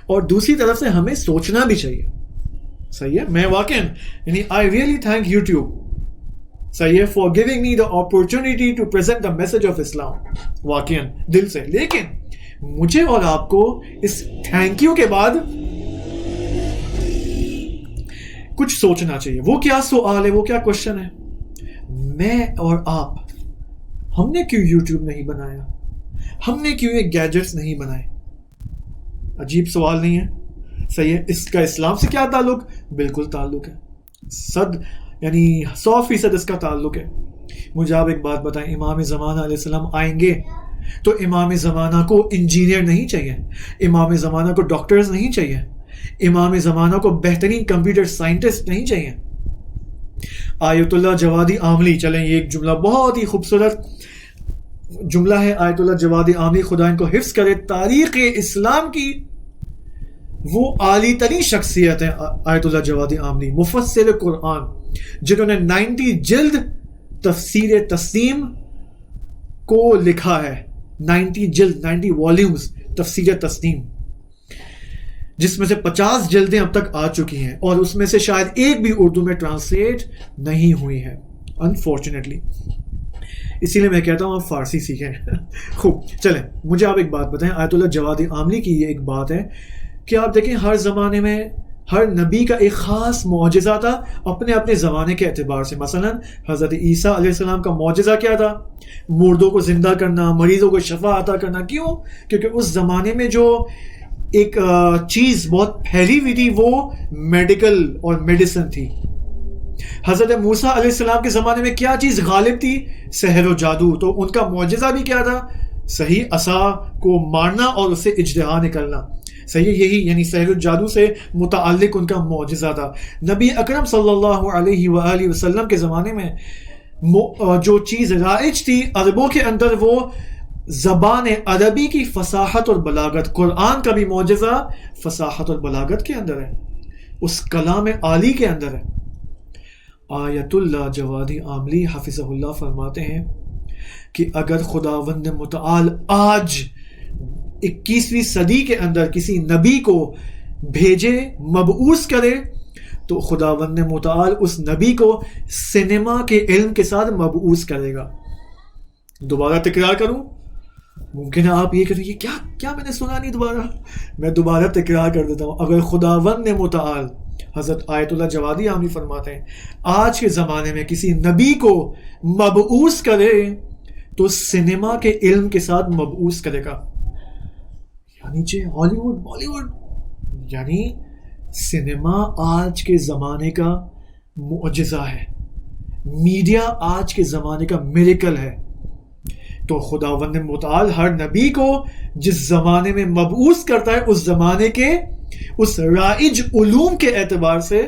Speaker 1: اور دوسری طرف سے ہمیں سوچنا بھی چاہیے. صحیح ہے، میں واقعا یعنی آئی ریئلی تھینک یوٹیوب، صحیح ہے، for giving me the opportunity to present the message of Islam. واقعا دل سے. لیکن مجھے اور آپ کو اس تھینک یو کے بعد کچھ سوچنا چاہیے. وہ کیا سوال ہے، وہ کیا کوشچن ہے؟ میں اور آپ، ہم نے کیوں یوٹیوب نہیں بنایا؟ ہم نے کیوں یہ گیجٹس نہیں بنائے؟ عجیب سوال نہیں ہے؟ صحیح ہے. اس کا اسلام سے کیا تعلق؟ بالکل تعلق ہے، 100% اس کا تعلق ہے. مجھے آپ ایک بات بتائیں، امام زمانہ علیہ السلام آئیں گے تو امام زمانہ کو انجینئر نہیں چاہیے، امام زمانہ کو ڈاکٹرز نہیں چاہیے، امام زمانہ کو بہترین کمپیوٹر سائنٹسٹ نہیں چاہیے. آیت اللہ جوادی عاملی، چلیں یہ ایک جملہ بہت ہی خوبصورت جملہ ہے. آیت اللہ جوادی عاملی، خدا ان کو حفظ کرے، تاریخ اسلام کی وہ عالی ترین شخصیت ہے. آیت اللہ جوادی عاملی مفسر قرآن، جنہوں نے 90 جلد تفسیر تسنیم کو لکھا ہے. 90 جلد، 90 والیومز تفسیر تسنیم، جس میں سے 50 جلدیں اب تک آ چکی ہیں، اور اس میں سے شاید ایک بھی اردو میں ٹرانسلیٹ نہیں ہوئی ہے انفارچونیٹلی. اسی لیے میں کہتا ہوں آپ فارسی سیکھیں. خوب، چلیں مجھے آپ ایک بات بتائیں. آیت اللہ جوادی عاملی کی یہ ایک بات ہے کہ آپ دیکھیں ہر زمانے میں ہر نبی کا ایک خاص معجزہ تھا اپنے اپنے زمانے کے اعتبار سے. مثلا حضرت عیسیٰ علیہ السلام کا معجزہ کیا تھا؟ مردوں کو زندہ کرنا، مریضوں کو شفا عطا کرنا. کیوں؟ کیونکہ اس زمانے میں جو ایک چیز بہت پھیلی ہوئی تھی وہ میڈیکل اور میڈیسن تھی. حضرت موسیٰ علیہ السلام کے زمانے میں کیا چیز غالب تھی؟ سحر و جادو. تو ان کا معجزہ بھی کیا تھا؟ صحیح، عصا کو مارنا اور اس سے اجدہا نکلنا. صحیح، یہی یعنی سحر و جادو سے متعلق ان کا معجزہ تھا. نبی اکرم صلی اللہ علیہ وآلہ وسلم کے زمانے میں جو چیز رائج تھی عربوں کے اندر، وہ زبان عربی کی فصاحت اور بلاغت. قرآن کا بھی معجزہ فصاحت اور بلاغت کے اندر ہے، اس کلام عالی کے اندر ہے. آیت اللہ جوادی عاملی حفظہ اللہ فرماتے ہیں کہ اگر خداوند متعال آج 21ویں صدی کے اندر کسی نبی کو بھیجے، مبعوث کرے، تو خداوند متعال اس نبی کو سینما کے علم کے ساتھ مبعوث کرے گا. دوبارہ تکرار کروں, ممکن ہے آپ یہ کہیں کہ کیا میں نے سنا نہیں, میں دوبارہ تکرار کر دیتا ہوں. اگر خداوند متعال, حضرت آیت اللہ جوادی عامی فرماتے ہیں, آج کے زمانے میں کسی نبی کو مبعوث کرے تو سینما کے علم کے ساتھ مبعوث کرے گا. یعنی ہالی ووڈ بالی ووڈ, یعنی سینما آج کے زمانے کا معجزہ ہے, میڈیا آج کے زمانے کا میریکل ہے. تو خداوند متعال ہر نبی کو جس زمانے میں مبعوث کرتا ہے اس زمانے کے اس رائج علوم کے اعتبار سے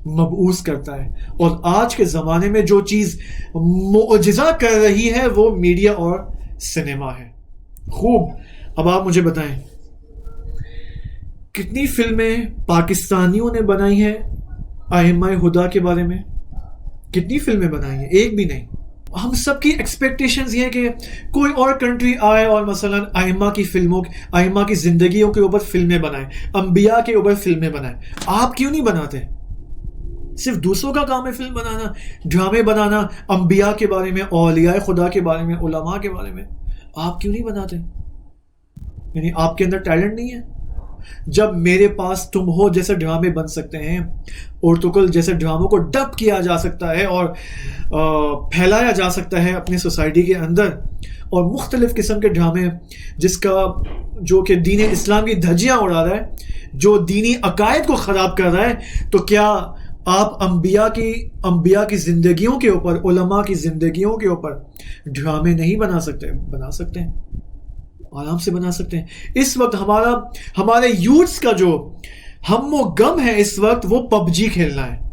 Speaker 1: مبعوث کرتا ہے. اور آج کے زمانے میں جو چیز معجزہ کر رہی ہے وہ میڈیا اور سینما ہے. خوب, اب آپ مجھے بتائیں کتنی فلمیں پاکستانیوں نے بنائی ہیں ائمہ ہدا کے بارے میں؟ کتنی فلمیں بنائی ہیں؟ ایک بھی نہیں. ہم سب کی ایکسپیکٹیشنز یہ ہیں کہ کوئی اور کنٹری آئے اور مثلا ائمہ کی زندگیوں کے اوپر فلمیں بنائیں, انبیاء کے اوپر فلمیں بنائیں. آپ کیوں نہیں بناتے؟ صرف دوسروں کا کام ہے فلم بنانا, ڈرامے بنانا انبیاء کے بارے میں, اولیاء خدا کے بارے میں, علماء کے بارے میں. آپ کیوں نہیں بناتے؟ یعنی آپ کے اندر ٹیلنٹ نہیں ہے؟ جب میرے پاس تم ہو جیسے ڈرامے بن سکتے ہیں, اورتقل جیسے ڈراموں کو ڈب کیا جا سکتا ہے اور پھیلایا جا سکتا ہے اپنی سوسائٹی کے اندر, اور مختلف قسم کے ڈرامے جو کہ دین اسلام کی دھجیاں اڑا رہا ہے, جو دینی عقائد کو خراب کر رہا ہے, تو کیا آپ انبیاء کی زندگیوں کے اوپر, علماء کی زندگیوں کے اوپر ڈرامے نہیں بنا سکتے؟ بنا سکتے ہیں, آرام سے بنا سکتے ہیں. اس وقت ہمارے یوتھس کا جو ہم و غم ہے اس وقت وہ پب جی کھیلنا ہے.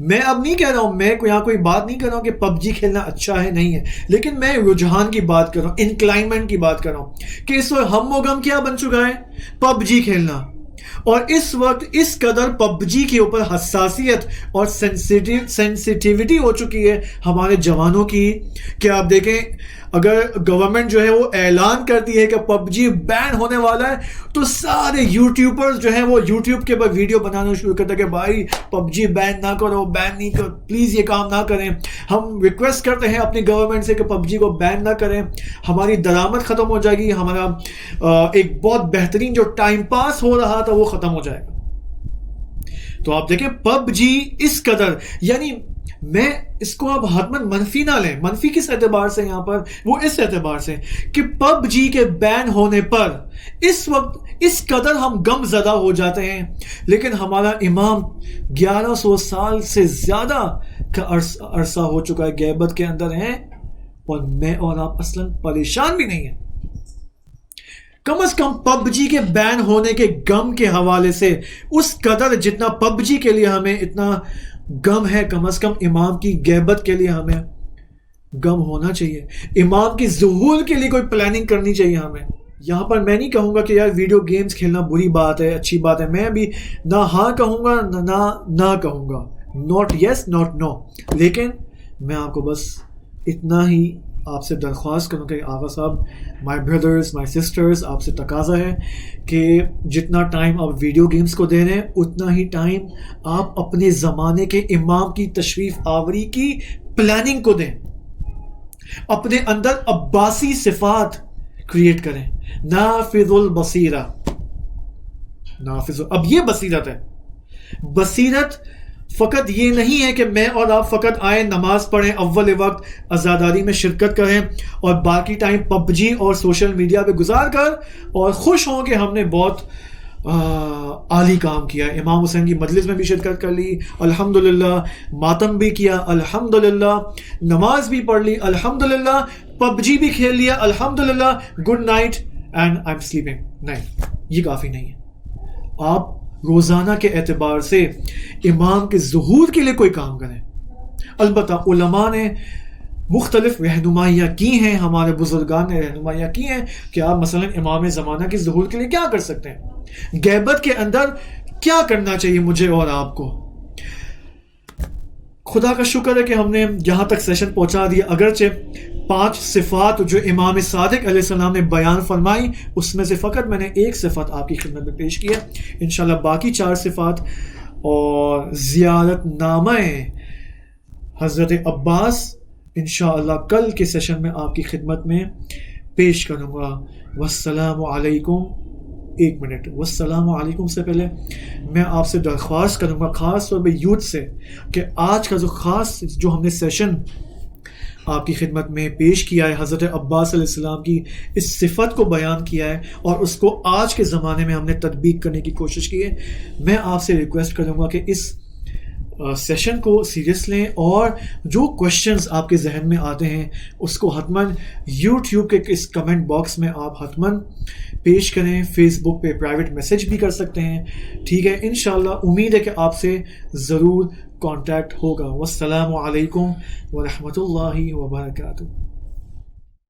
Speaker 1: میں اب نہیں کہہ رہا ہوں, میں یہاں کوئی بات نہیں کر رہا ہوں کہ پب جی کھیلنا اچھا ہے نہیں ہے, لیکن میں رجحان کی بات کر رہا ہوں, انکلائنمنٹ کی بات کر رہا ہوں کہ اس وقت ہم و غم کیا بن چکا ہے؟ پب جی کھیلنا. اور اس وقت اس قدر پب جی کے اوپر حساسیت اور سینسیٹیوٹی ہو چکی ہے ہمارے جوانوں کی کہ آپ دیکھیں اگر گورنمنٹ جو ہے وہ اعلان کرتی ہے کہ پب جی بین ہونے والا ہے تو سارے یوٹیوبرز جو ہیں وہ یوٹیوب کے اوپر ویڈیو بنانا شروع کرتے ہیں کہ بھائی پب جی بین نہ کرو, بین نہیں کرو, پلیز یہ کام نہ کریں. ہم ریکویسٹ کرتے ہیں اپنی گورنمنٹ سے کہ پب جی کو بین نہ کریں, ہماری درآمد ختم ہو جائے گی, ہمارا ایک بہت بہترین جو ٹائم پاس ہو رہا تھا وہ ختم ہو جائے گا. تو آپ دیکھیں پب جی اس قدر, یعنی میں اس کو اب حتماً منفی نہ لیں, منفی کس اعتبار سے یہاں پر, وہ اس اعتبار سے کہ پب جی کے بین ہونے پر اس وقت اس قدر ہم غم زدہ ہو جاتے ہیں, لیکن ہمارا امام 1100 سال سے زیادہ کا عرصہ ہو چکا ہے غیبت کے اندر ہیں, اور میں اور آپ اصلاً پریشان بھی نہیں ہیں. کم از کم پب جی کے بین ہونے کے غم کے حوالے سے اس قدر جتنا پب جی کے لیے ہمیں اتنا غم ہے, کم از کم امام کی غیبت کے لیے ہمیں غم ہونا چاہیے, امام کی ظہور کے لیے کوئی پلاننگ کرنی چاہیے ہمیں. یہاں پر میں نہیں کہوں گا کہ یار ویڈیو گیمز کھیلنا بری بات ہے, اچھی بات ہے, میں بھی نہ ہاں کہوں گا نہ کہوں گا, ناٹ یس ناٹ نو, لیکن میں آپ کو بس اتنا ہی آپ سے درخواست کروں کہ آغا صاحب, مائی بردرز مائی سسٹرز, آپ سے تقاضا ہے کہ جتنا ٹائم آپ ویڈیو گیمز کو دے رہے ہیں اتنا ہی ٹائم آپ اپنے زمانے کے امام کی تشریف آوری کی پلاننگ کو دیں, اپنے اندر عباسی صفات کریٹ کریں. نافذ البصیرہ, اب یہ بصیرت ہے. بصیرت فقط یہ نہیں ہے کہ میں اور آپ فقط آئیں, نماز پڑھیں, اول وقت عزاداری میں شرکت کریں اور باقی ٹائم پب جی اور سوشل میڈیا پہ گزار کر اور خوش ہوں کہ ہم نے بہت عالی کام کیا. امام حسین کی مجلس میں بھی شرکت کر لی الحمدللہ, ماتم بھی کیا الحمدللہ, نماز بھی پڑھ لی الحمدللہ, پب جی بھی کھیل لیا الحمدللہ, good night and I am sleeping. نہیں, یہ کافی نہیں ہے. آپ روزانہ کے اعتبار سے امام کے ظہور کے لیے کوئی کام کریں. البتہ علماء نے مختلف رہنمائیاں کی ہیں, ہمارے بزرگان نے رہنمائیاں کی ہیں کہ آپ مثلا امام زمانہ کے ظہور کے لیے کیا کر سکتے ہیں, غیبت کے اندر کیا کرنا چاہیے مجھے اور آپ کو. خدا کا شکر ہے کہ ہم نے یہاں تک سیشن پہنچا دیا. اگرچہ 5 صفات جو امام صادق علیہ السلام نے بیان فرمائی, اس میں سے فقط میں نے ایک صفت آپ کی خدمت میں پیش کی ہے. انشاءاللہ باقی 4 صفات اور زیارت نامہ حضرت عباس انشاءاللہ کل کے سیشن میں آپ کی خدمت میں پیش کروں گا. والسلام علیکم. ایک منٹ، والسلام علیکم سے پہلے میں آپ سے درخواست کروں گا خاص طور پہ یوتھ سے کہ آج کا جو ہم نے سیشن آپ کی خدمت میں پیش کیا ہے، حضرت عباس علیہ السلام کی اس صفت کو بیان کیا ہے اور اس کو آج کے زمانے میں ہم نے تطبیق کرنے کی کوشش کی ہے. میں آپ سے ریکویسٹ کروں گا کہ اس سیشن کو سیریس لیں اور جو کوشچنز آپ کے ذہن میں آتے ہیں اس کو حتماً یوٹیوب کے اس کمنٹ باکس میں آپ حتماً پیش کریں. فیس بک پہ پرائیویٹ میسیج بھی کر سکتے ہیں. ٹھیک ہے، انشاءاللہ امید ہے کہ آپ سے ضرور کانٹیکٹ ہوگا. والسلام علیکم ورحمۃ اللہ وبرکاتہ.